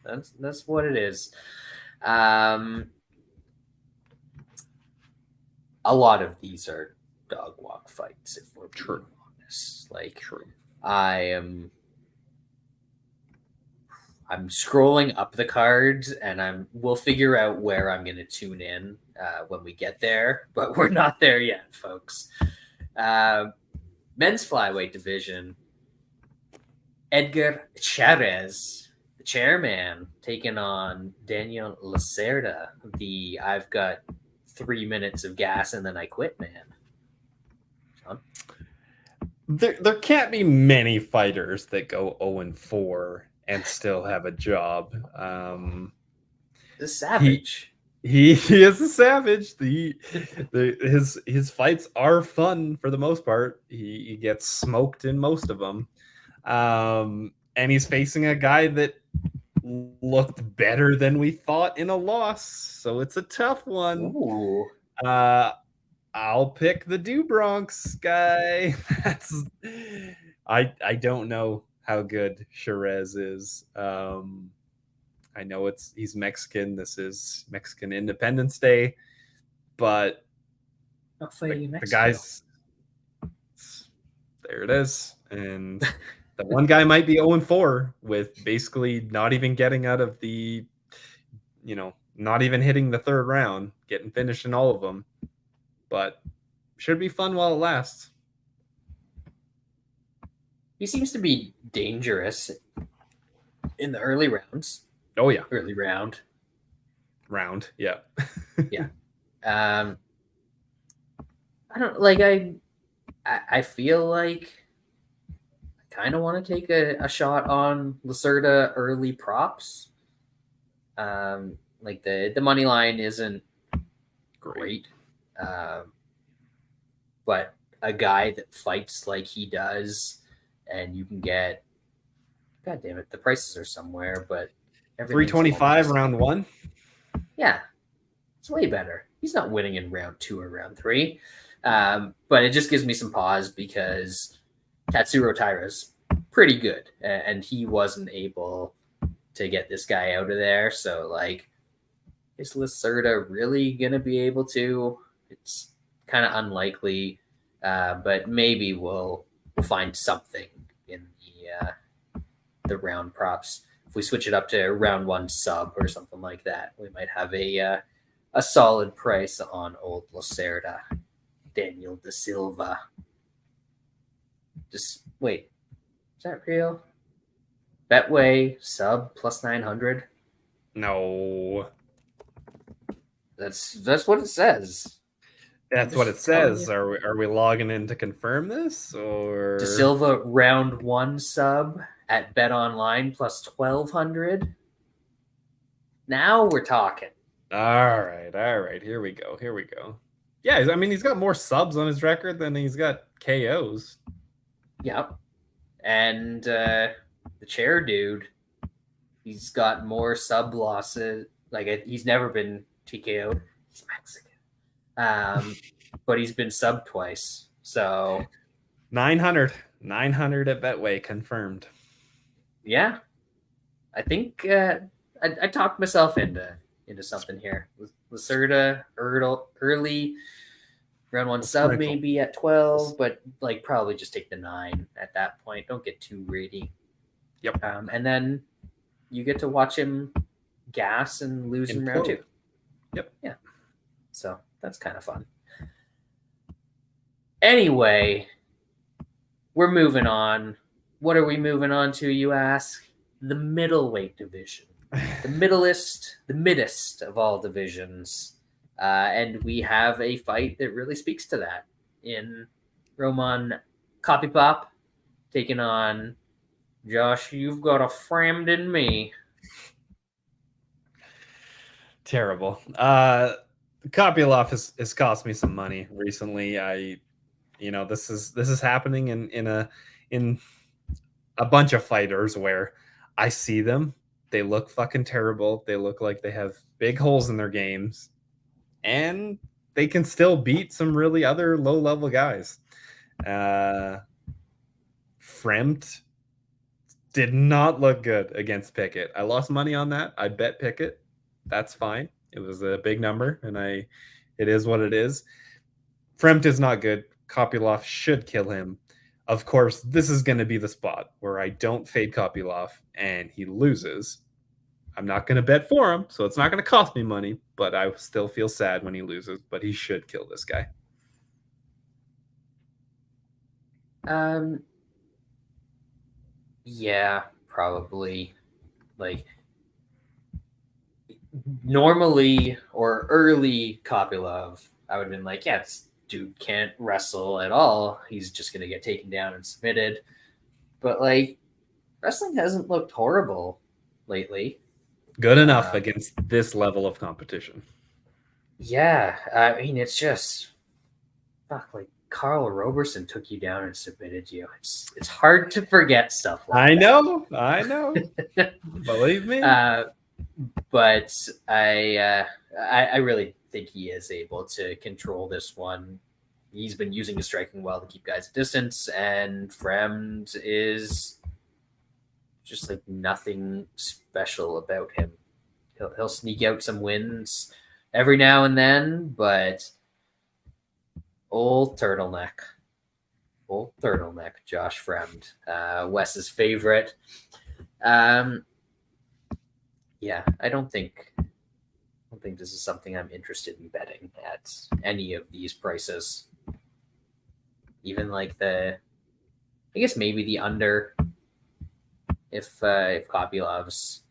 Speaker 3: That's what it is. A lot of these are dog walk fights, if we're being honest. Like, I'm scrolling up the cards, and we'll figure out where I'm going to tune in when we get there, but we're not there yet, folks. Men's flyweight division, Edgar Cháirez, the chairman, taking on Daniel Lacerda, the I've got 3 minutes of gas and then I quit man. Sean?
Speaker 6: There can't be many fighters that go 0-4 and still have a job.
Speaker 3: The savage.
Speaker 6: He is a savage. His fights are fun for the most part. He gets smoked in most of them. And he's facing a guy that looked better than we thought in a loss. So it's a tough one.
Speaker 3: Ooh.
Speaker 6: I'll pick the Bronx guy. I don't know how good Cháirez is. I know he's Mexican. This is Mexican Independence Day, but the guys, there it is. And the one guy might be 0-4 with basically not even getting out of the, not even hitting the third round, getting finished in all of them. But should be fun while it lasts.
Speaker 3: He seems to be dangerous in the early rounds.
Speaker 6: Oh yeah,
Speaker 3: early round.
Speaker 6: Yeah.
Speaker 3: Yeah. I don't like. I feel like I kind of want to take a shot on Lacerda early props. Like the money line isn't great. But a guy that fights like he does, and you can get, God damn it, the prices are somewhere, but
Speaker 6: 325 round 1.
Speaker 3: Yeah, it's way better. He's not winning in round 2 or round 3, but it just gives me some pause because Tatsuro Taira's pretty good, and he wasn't able to get this guy out of there. So, like, is Lacerda really gonna be able to? It's kind of unlikely, but maybe we'll find something in the round props. If we switch it up to round 1 sub or something like that, we might have a solid price on old Lacerda. Daniel Da Silva. Just wait, is that real? Betway sub plus 900.
Speaker 6: No,
Speaker 3: that's what it says.
Speaker 6: That's what it says. Are we logging in to confirm this, or
Speaker 3: Da Silva round 1 sub at Bet Online plus 1,200? Now we're talking.
Speaker 6: All right. Here we go. Yeah, I mean, he's got more subs on his record than he's got KOs.
Speaker 3: Yep. And the chair dude, he's got more sub losses. Like, he's never been TKO'd. He's Mexican. But he's been sub twice. So
Speaker 6: 900 at Betway confirmed.
Speaker 3: Yeah. I think I talked myself into something here. Lacerda early round 1 sub maybe at 12, but like probably just take the 9 at that point. Don't get too greedy.
Speaker 6: Yep.
Speaker 3: And then you get to watch him gas and lose in round 2.
Speaker 6: Yep.
Speaker 3: Yeah. So that's kind of fun. Anyway, we're moving on. What are we moving on to, you ask? The middleweight division. The middest of all divisions. And we have a fight that really speaks to that in Roman Kopylov taking on Josh. You've got a Fremd in me.
Speaker 6: Terrible. Kopylov has cost me some money recently. This is happening in a bunch of fighters where I see them. They look fucking terrible. They look like they have big holes in their games, and they can still beat some really other low-level guys. Fremd did not look good against Pickett. I lost money on that. I bet Pickett. That's fine. It was a big number, and it is what it is. Fremd is not good. Kopylov should kill him. Of course, this is going to be the spot where I don't fade Kopylov and he loses. I'm not going to bet for him, so it's not going to cost me money, but I still feel sad when he loses, but he should kill this guy.
Speaker 3: Yeah, probably. Like normally or early Kopylov, I would have been like, yeah, this dude can't wrestle at all. He's just gonna get taken down and submitted. But like wrestling hasn't looked horrible lately.
Speaker 6: Good enough against this level of competition.
Speaker 3: Yeah, I mean it's just like Carl Roberson took you down and submitted you. It's hard to forget stuff like that.
Speaker 6: I know. Believe me.
Speaker 3: But I really think he is able to control this one. He's been using his striking well to keep guys at distance, and Fremd is just like nothing special about him. He'll sneak out some wins every now and then, but old turtleneck, Josh Fremd, Wes's favorite. Yeah, I don't think this is something I'm interested in betting at any of these prices. Even like I guess maybe the under, if Kopylov's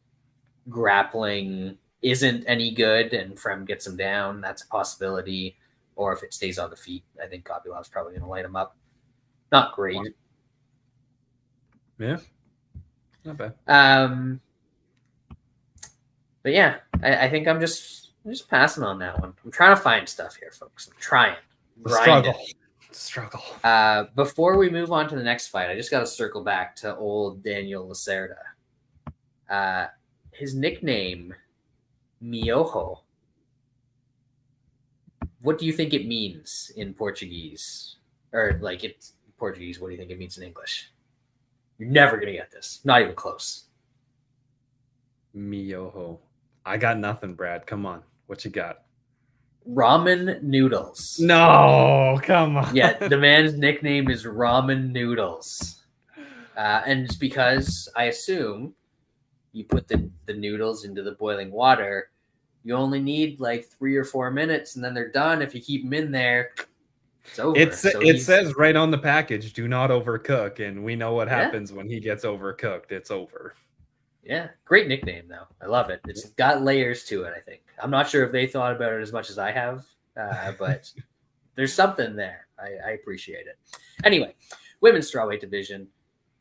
Speaker 3: grappling isn't any good and Fremd gets him down, that's a possibility. Or if it stays on the feet, I think Kopylov's probably going to light him up. Not great.
Speaker 6: Yeah, not bad.
Speaker 3: But yeah, I think I'm just passing on that one. I'm trying to find stuff here, folks. I'm trying.
Speaker 6: Struggle.
Speaker 3: Before we move on to the next fight, I just got to circle back to old Daniel Lacerda. His nickname, Miojo. What do you think it means in Portuguese? Or like it's Portuguese, what do you think it means in English? You're never going to get this. Not even close.
Speaker 6: Miojo. I got nothing, Brad. Come on. What you got?
Speaker 3: Ramen noodles.
Speaker 6: No, come on.
Speaker 3: Yeah, the man's nickname is Ramen Noodles. And it's because I assume you put the noodles into the boiling water. You only need like 3 or 4 minutes, and then they're done. If you keep them in there, it's over.
Speaker 6: It says right on the package, do not overcook. And we know what happens when he gets overcooked. It's over.
Speaker 3: Yeah, great nickname, though. I love it. It's got layers to it, I think. I'm not sure if they thought about it as much as I have, but there's something there. I appreciate it. Anyway, women's strawweight division.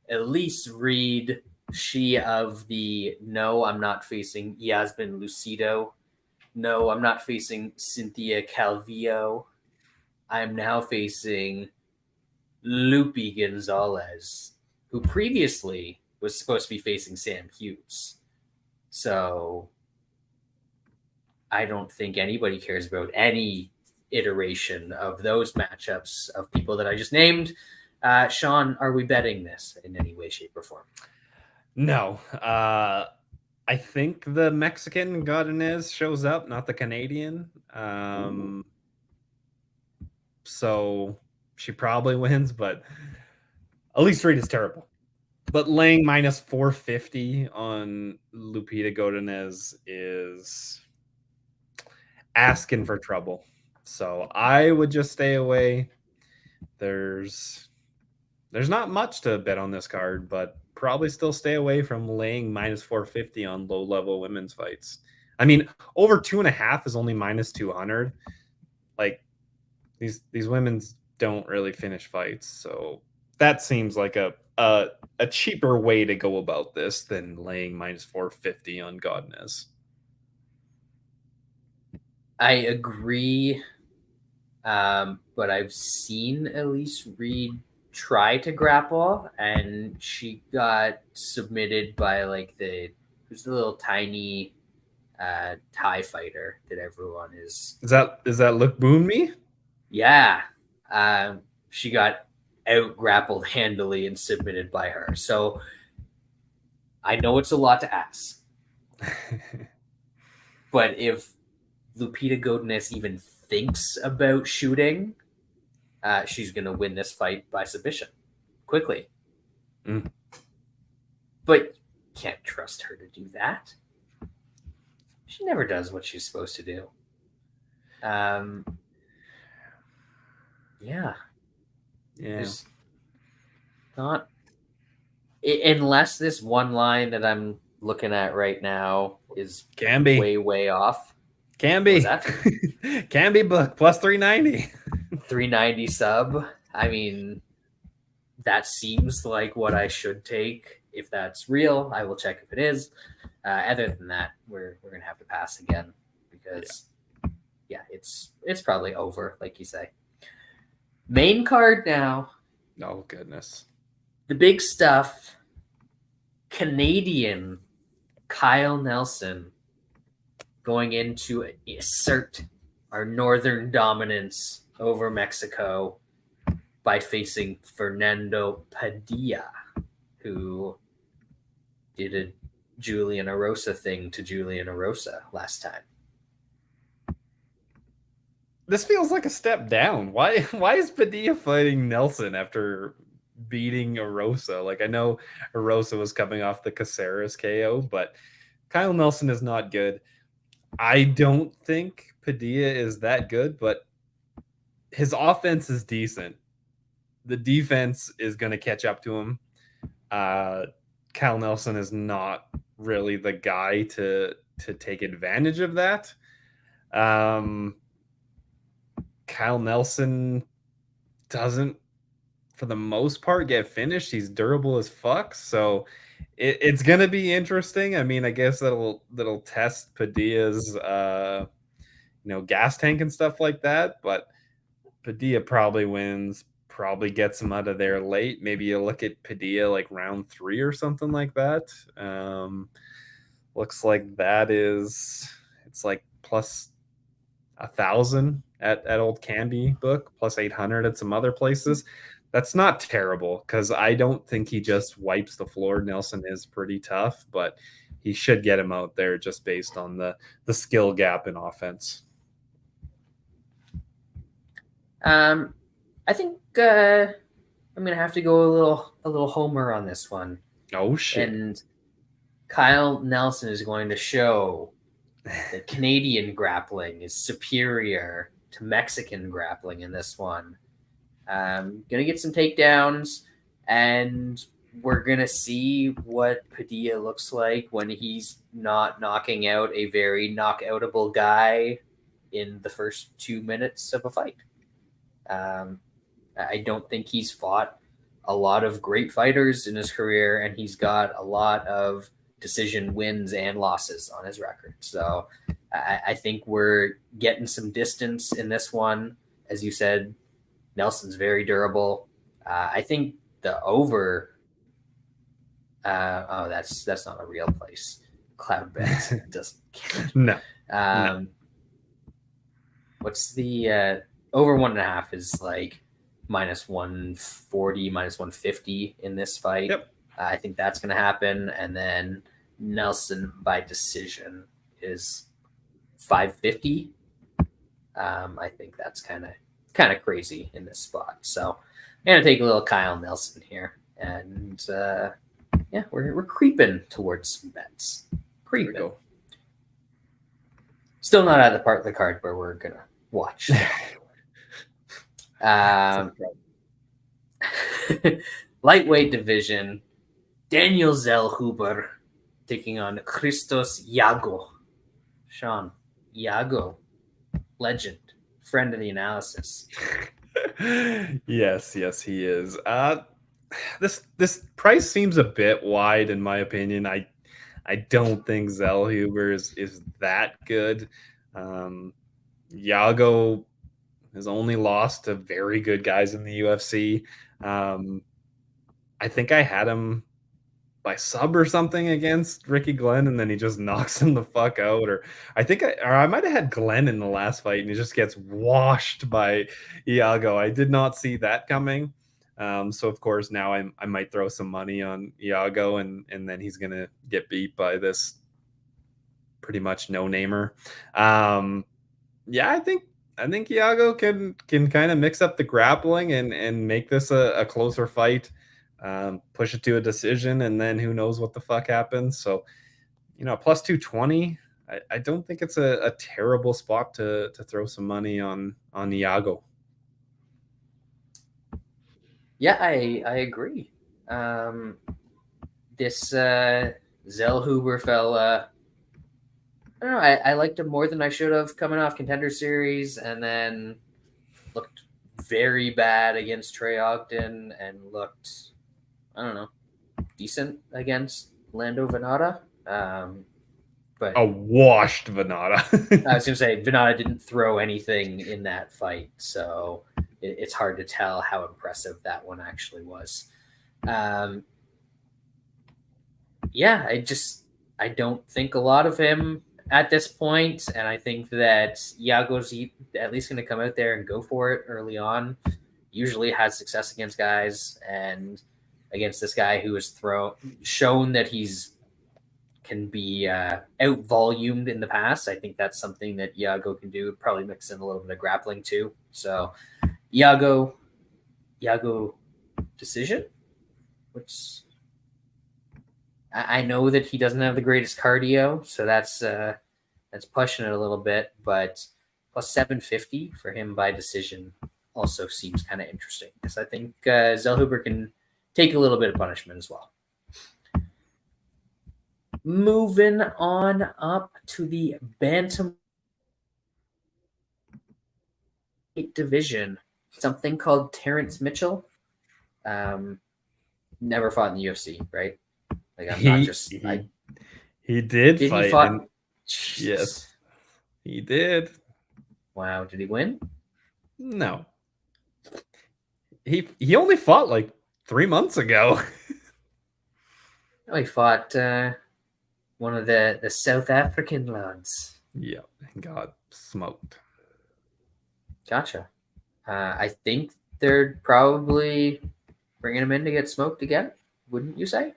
Speaker 3: Elise Reed, she of the no, I'm not facing Yasmin Lucido. No, I'm not facing Cynthia Calvillo. I'm now facing Lupi Gonzalez, who previously was supposed to be facing Sam Hughes. So I don't think anybody cares about any iteration of those matchups of people that I just named. Sean, are we betting this in any way, shape, or form?
Speaker 6: No. I think the Mexican Godinez shows up, not the Canadian. So she probably wins, but Elise Reed is terrible. But laying minus 450 on Lupita Godinez is asking for trouble. So I would just stay away. There's not much to bet on this card, but probably still stay away from laying minus 450 on low-level women's fights. I mean, over 2.5 is only minus 200. Like, these women's don't really finish fights, so that seems like a cheaper way to go about this than laying minus 450 on Godinez.
Speaker 3: I agree, but I've seen Elise Reed try to grapple, and she got submitted by like who's the little tiny Thai fighter that everyone is.
Speaker 6: Is that Look Boon Me?
Speaker 3: Yeah, she got out grappled handily and submitted by her. So I know it's a lot to ask, but if Lupita Godinez even thinks about shooting, she's going to win this fight by submission quickly. But can't trust her to do that. She never does what she's supposed to do. Yeah. Not unless this one line that I'm looking at right now is
Speaker 6: Can be.
Speaker 3: way off.
Speaker 6: Can be.
Speaker 3: What's that?
Speaker 6: Can be book plus 390.
Speaker 3: 390 sub. I mean, that seems like what I should take. If that's real, I will check if it is. Other than that, we're gonna have to pass again because it's probably over, like you say. Main card now.
Speaker 6: Oh goodness.
Speaker 3: The big stuff. Canadian Kyle Nelson going in to assert our northern dominance over Mexico by facing Fernando Padilla, who did a Julian Erosa thing to Julian Erosa last time.
Speaker 6: This feels like a step down. Why is Padilla fighting Nelson after beating Erosa? Like, I know Erosa was coming off the Cháirez KO, but Kyle Nelson is not good. I don't think Padilla is that good, but his offense is decent. The defense is going to catch up to him. Kyle Nelson is not really the guy to take advantage of that. Kyle Nelson doesn't, for the most part, get finished. He's durable as fuck. So it's going to be interesting. I mean, I guess that'll test Padilla's, gas tank and stuff like that. But Padilla probably wins, probably gets him out of there late. Maybe you look at Padilla like round 3 or something like that. Looks like that is, it's like plus 1,000 at old Candy book, plus 800 at some other places. That's not terrible because I don't think he just wipes the floor. Nelson is pretty tough, but he should get him out there just based on the skill gap in offense.
Speaker 3: I think I'm gonna have to go a little homer on this one.
Speaker 6: Oh shit!
Speaker 3: And Kyle Nelson is going to show that Canadian grappling is superior to Mexican grappling in this one. Gonna get some takedowns, and we're gonna see what Padilla looks like when he's not knocking out a very knockoutable guy in the first 2 minutes of a fight. I don't think he's fought a lot of great fighters in his career, and he's got a lot of decision wins and losses on his record. So I think we're getting some distance in this one. As you said, Nelson's very durable. I think the over. That's not a real place. Cloud bets doesn't count.
Speaker 6: No.
Speaker 3: What's the over 1.5 is like minus 140, minus 150 in this fight.
Speaker 6: Yep.
Speaker 3: I think that's going to happen. And then Nelson by decision is 550. I think that's kind of crazy in this spot. So I'm going to take a little Kyle Nelson here. And we're creeping towards some bets. Creeping. Still not at the part of the card where we're going to watch. Lightweight division, Daniel Zellhuber taking on Christos Giagos. Sean, Giagos, legend, friend of the analysis.
Speaker 6: Yes, he is. This price seems a bit wide in my opinion. I don't think Zellhuber is that good. Giagos has only lost to very good guys in the UFC. I think I had him by sub or something against Ricky Glenn, and then he just knocks him the fuck out. Or I might have had Glenn in the last fight, and he just gets washed by Giagos. I did not see that coming. So of course now I might throw some money on Giagos, and then he's gonna get beat by this pretty much no-namer. I think Giagos can kind of mix up the grappling and make this a closer fight, push it to a decision, and then who knows what the fuck happens. So, plus 220, I don't think it's a terrible spot to throw some money on Giagos.
Speaker 3: Yeah, I agree. This Zellhuber fella, I don't know. I liked him more than I should have coming off Contender Series, and then looked very bad against Trey Ogden, and looked, I don't know, decent against Lando Venata. But
Speaker 6: A washed Venata.
Speaker 3: I was going to say Venata didn't throw anything in that fight, so it's hard to tell how impressive that one actually was. Yeah, I don't think a lot of him at this point, and I think that Giagos at least going to come out there and go for it early on. Usually has success against guys, and against this guy who has shown that he's can be out-volumed in the past. I think that's something that Giago can do. Probably mix in a little bit of grappling too. So Giago decision, which I know that he doesn't have the greatest cardio, so that's pushing it a little bit, but plus 750 for him by decision also seems kind of interesting, because I think Zellhuber can take a little bit of punishment as well. Moving on up to the bantamweight division, something called Terrence Mitchell. Never fought in the UFC, right? Like I'm not just.
Speaker 6: He did fight.
Speaker 3: He fought?
Speaker 6: Yes, he did.
Speaker 3: Wow, did he win?
Speaker 6: No. He only fought like 3 months ago.
Speaker 3: Oh, he fought one of the South African lads.
Speaker 6: Yeah, got smoked.
Speaker 3: Gotcha. I think they're probably bringing him in to get smoked again. Wouldn't you say?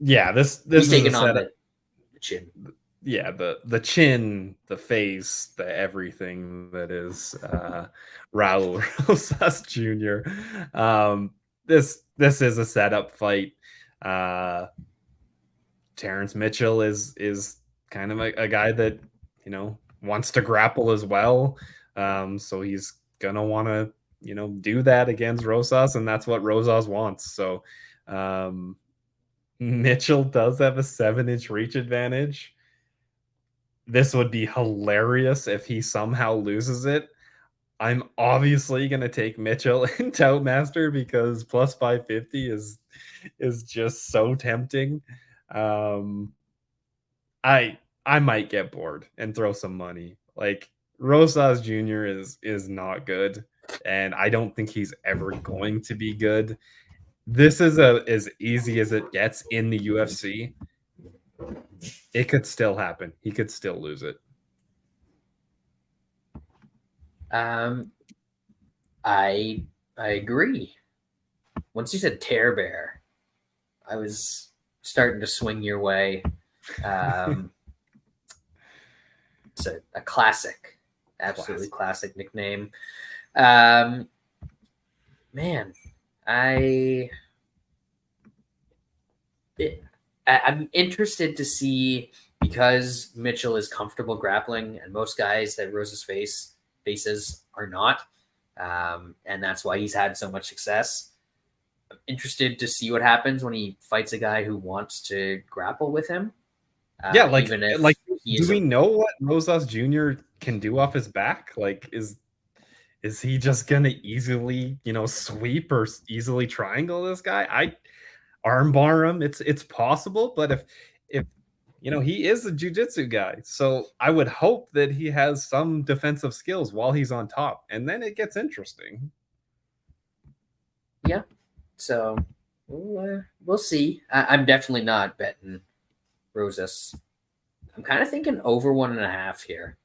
Speaker 6: Yeah, this
Speaker 3: He's
Speaker 6: is
Speaker 3: taking on
Speaker 6: the
Speaker 3: chin.
Speaker 6: Yeah, the chin, the face, the everything that is Raul Rosas Jr. This is a setup fight. Terrence Mitchell is kind of a guy that, you know, wants to grapple as well. So he's gonna want to, you know, do that against Rosas, and that's what Rosas wants. So Mitchell does have a 7-inch reach advantage. This would be hilarious if he somehow loses it. I'm obviously going to take Mitchell in Toutmaster because plus 550 is just so tempting. I might get bored and throw some money. Like Rosas Jr. is not good, and I don't think he's ever going to be good. This is as easy as it gets in the UFC. It could still happen. He could still lose it.
Speaker 3: I agree. Once you said Tear Bear, I was starting to swing your way. It's a classic, absolutely classic nickname. Man, I'm interested to see, because Mitchell is comfortable grappling, and most guys that Rosas faces are not, and that's why he's had so much success. I'm interested to see what happens when he fights a guy who wants to grapple with him.
Speaker 6: Yeah, do we know what Rosas Jr. can do off his back? Like, is he just gonna easily, you know, sweep or easily triangle this guy? I armbar him. It's possible, but if you know, he is a jiu-jitsu guy, so I would hope that he has some defensive skills while he's on top, and then it gets interesting.
Speaker 3: Yeah, so we'll see. I'm definitely not betting Rosas. I'm kind of thinking over 1.5 here,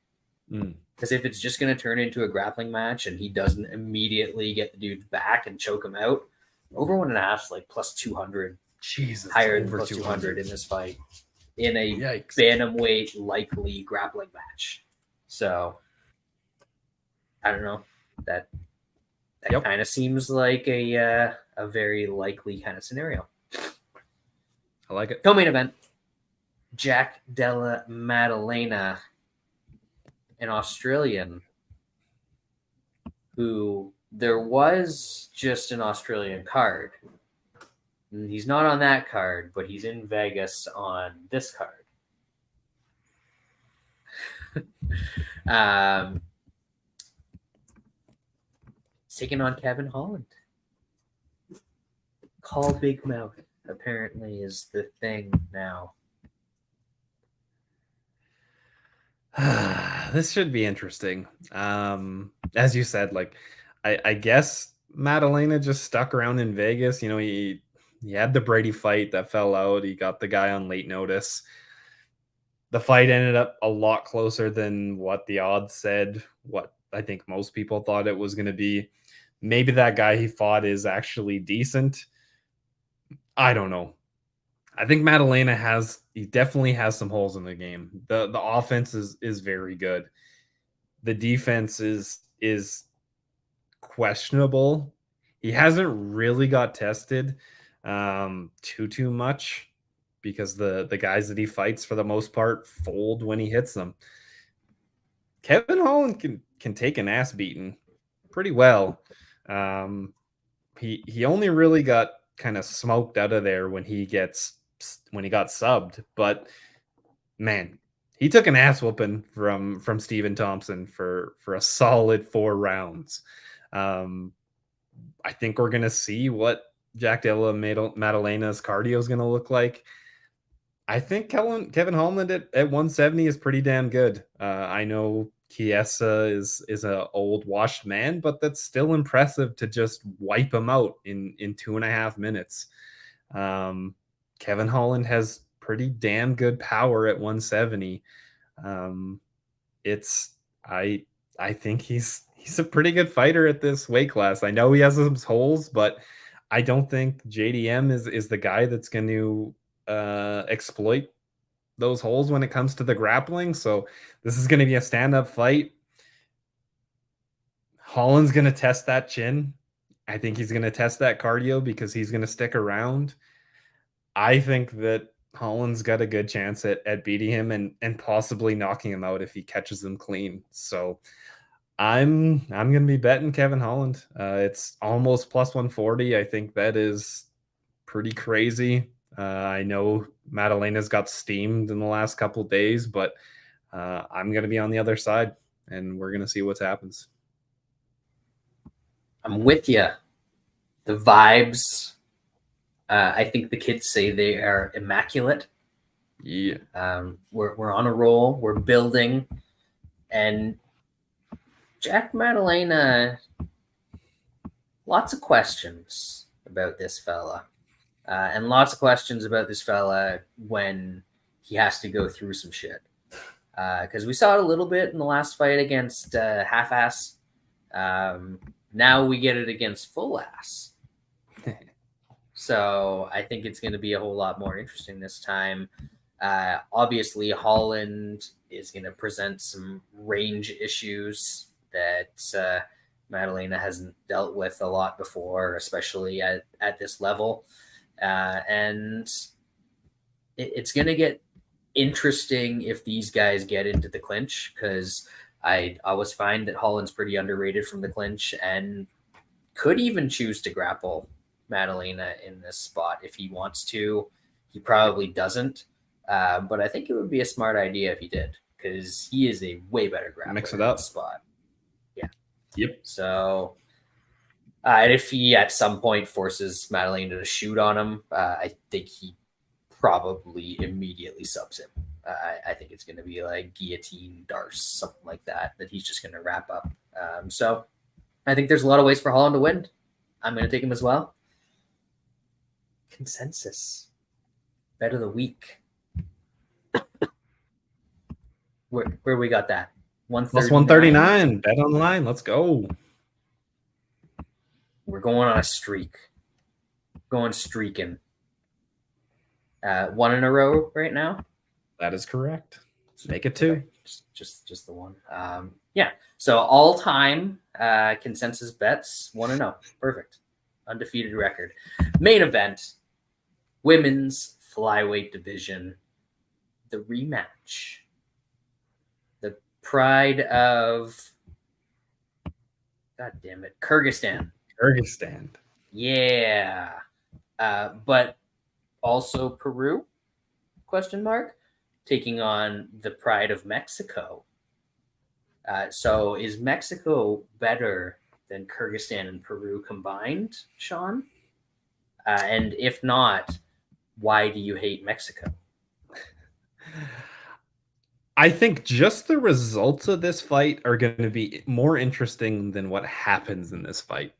Speaker 3: because if it's just going to turn into a grappling match and he doesn't immediately get the dude's back and choke him out, over 1.5 is like plus 200.
Speaker 6: Jesus,
Speaker 3: higher than plus 200 in this fight in a bantamweight likely grappling match. So I don't know, that kind of seems like a very likely kind of scenario.
Speaker 6: I like it.
Speaker 3: Co-main event: Jack Della Maddalena, an Australian who there was just an Australian card, He's not on that card, but he's in Vegas on this card. He's taking on Kevin Holland. Call Big Mouth apparently is the thing now.
Speaker 6: This should be interesting. As you said, like I guess Maddalena just stuck around in Vegas. You know, he had the Brady fight that fell out. He got the guy on late notice. The fight ended up a lot closer than what the odds said, what I think most people thought it was going to be. Maybe that guy he fought is actually decent. I don't know. I think Maddalena definitely has some holes in the game. The offense is very good. The defense is questionable. He hasn't really got tested too much because the guys that he fights for the most part fold when he hits them. Kevin Holland can take an ass beating pretty well. He only really got kind of smoked out of there when he got subbed, but man, he took an ass whooping from Stephen Thompson for a solid 4 rounds. I think we're gonna see what Jack Della Maddalena's cardio is gonna look like. I think Kevin Holland at 170 is pretty damn good. I know Chiesa is an old washed man, but that's still impressive to just wipe him out in 2.5 minutes. Kevin Holland has pretty damn good power at 170. I think he's a pretty good fighter at this weight class. I know he has some holes, but I don't think JDM is the guy that's going to exploit those holes when it comes to the grappling. So this is going to be a stand-up fight. Holland's going to test that chin. I think he's going to test that cardio because he's going to stick around. I think that Holland's got a good chance at beating him and possibly knocking him out if he catches him clean. So I'm going to be betting Kevin Holland. It's almost plus 140. I think that is pretty crazy. I know Maddalena's got steamed in the last couple of days, but I'm going to be on the other side, and we're going to see what happens.
Speaker 3: I'm with you. The vibes, I think the kids say they are immaculate.
Speaker 6: Yeah.
Speaker 3: We're on a roll. We're building. And Jack Maddalena, lots of questions about this fella. And lots of questions about this fella when he has to go through some shit. Because we saw it a little bit in the last fight against half-ass. Now we get it against full-ass. So I think it's going to be a whole lot more interesting this time. Obviously, Holland is going to present some range issues that Maddalena hasn't dealt with a lot before, especially at this level. And it's going to get interesting if these guys get into the clinch, because I always find that Holland's pretty underrated from the clinch and could even choose to grapple Maddalena in this spot if he wants to. He probably doesn't, but I think it would be a smart idea if he did, because he is a way better grappler.
Speaker 6: Mix it up.
Speaker 3: In the spot. Yeah.
Speaker 6: Yep.
Speaker 3: So and if he at some point forces Maddalena to shoot on him, I think he probably immediately subs him. I think it's going to be like guillotine, Darce, something like that he's just going to wrap up. So I think there's a lot of ways for Holland to win. I'm going to take him as well. Consensus. Bet of the week. Where we got that?
Speaker 6: Plus 139. Bet online. Let's go.
Speaker 3: We're going on a streak. Going streaking. 1 in a row right now.
Speaker 6: That is correct. Make it 2.
Speaker 3: Okay. Just the one. Yeah. So all time consensus bets 1-0. Perfect. Undefeated record. Main event. Women's flyweight division. The rematch. The pride of, God damn it, Kyrgyzstan.
Speaker 6: Kyrgyzstan.
Speaker 3: Yeah. but also Peru, ? Taking on the pride of Mexico. So is Mexico better than Kyrgyzstan and Peru combined, Sean? And if not, why do you hate Mexico?
Speaker 6: I think just the results of this fight are going to be more interesting than what happens in this fight.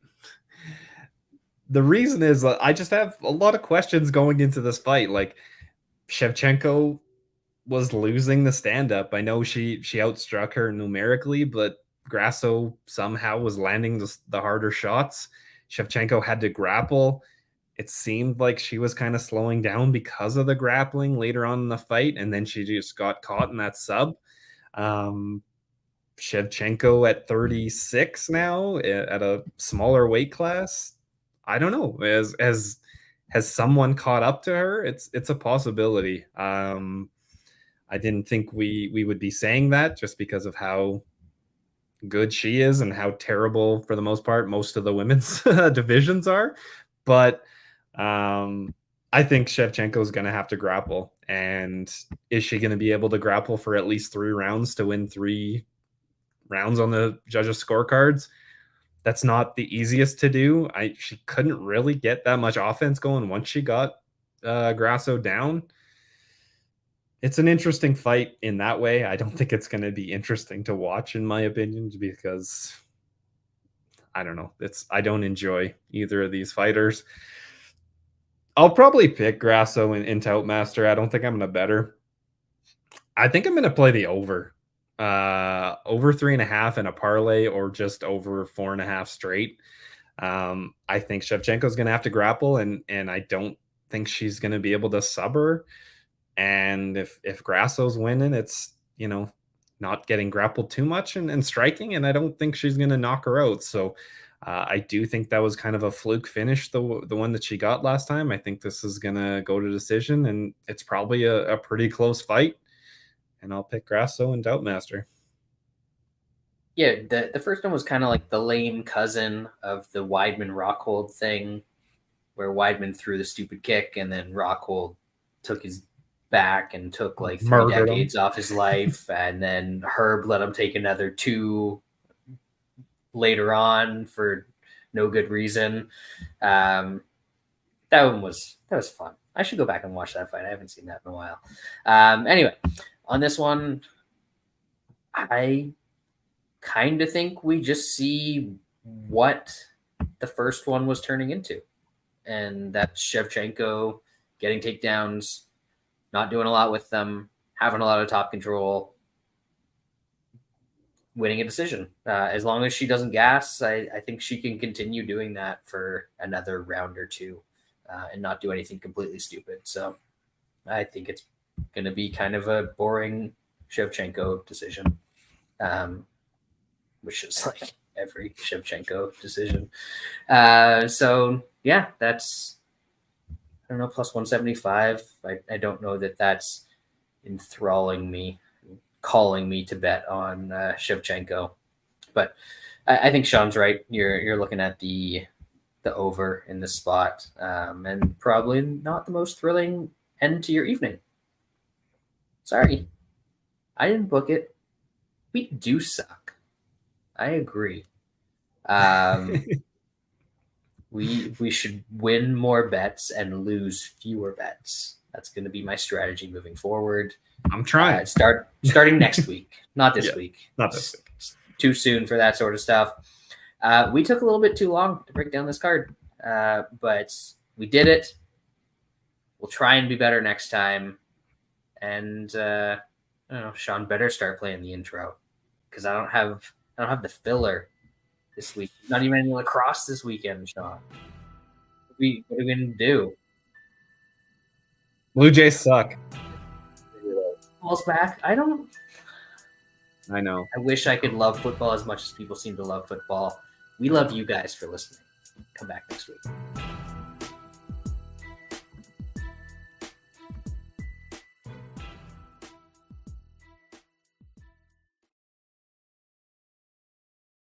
Speaker 6: The reason is I just have a lot of questions going into this fight. Like, Shevchenko was losing the stand-up. I know she outstruck her numerically, but Grasso somehow was landing the harder shots. Shevchenko had to grapple. It seemed like she was kind of slowing down because of the grappling later on in the fight, and then she just got caught in that sub. Shevchenko at 36 now at a smaller weight class. I don't know. Has someone caught up to her? It's a possibility. I didn't think we would be saying that just because of how good she is and how terrible, for the most part, most of the women's divisions are. But I think Shevchenko is going to have to grapple. And is she going to be able to grapple for at least 3 rounds to win 3 rounds on the judges' scorecards? That's not the easiest to do. She couldn't really get that much offense going once she got Grasso down. It's an interesting fight in that way. I don't think it's going to be interesting to watch, in my opinion, because I don't know. I don't enjoy either of these fighters. I'll probably pick Grasso in Toutmaster. I don't think I'm going to bet her. I think I'm going to play the over. Over 3.5 in a parlay, or just over 4.5 straight. I think Shevchenko's going to have to grapple, and I don't think she's going to be able to sub her. And if Grasso's winning, it's, not getting grappled too much and striking, and I don't think she's going to knock her out. So I do think that was kind of a fluke finish, the one that she got last time. I think this is going to go to decision, and it's probably a pretty close fight. And I'll pick Grasso and Toutmaster.
Speaker 3: Yeah, the first one was kind of like the lame cousin of the Weidman-Rockhold thing, where Weidman threw the stupid kick, and then Rockhold took his back and took like 3 decades off his life, and then Herb let him take another 2 later on for no good reason. That was fun. I should go back and watch that fight. I haven't seen that in a while. Anyway, on this one, I kind of think we just see what the first one was turning into, and that's Shevchenko getting takedowns, not doing a lot with them, having a lot of top control, winning a decision. As long as she doesn't gas, I think she can continue doing that for another round or 2 and not do anything completely stupid. So I think it's going to be kind of a boring Shevchenko decision, which is like every Shevchenko decision. So, yeah, that's, I don't know, plus 175. I don't know that that's enthralling me, calling me to bet on Shevchenko. But I think Sean's right. You're looking at the over in this spot, and probably not the most thrilling end to your evening. Sorry, I didn't book it. We do suck. I agree. We should win more bets and lose fewer bets. That's going to be my strategy moving forward.
Speaker 6: I'm trying.
Speaker 3: Starting next week, not this week.
Speaker 6: Not this week.
Speaker 3: Too soon for that sort of stuff. We took a little bit too long to break down this card, but we did it. We'll try and be better next time. And I don't know, Sean better start playing the intro, because I don't have the filler this week. Not even any lacrosse this weekend, Sean. What are we going to do?
Speaker 6: Blue Jays suck.
Speaker 3: Ball's back. I know. I wish I could love football as much as people seem to love football. We love you guys for listening. Come back next week.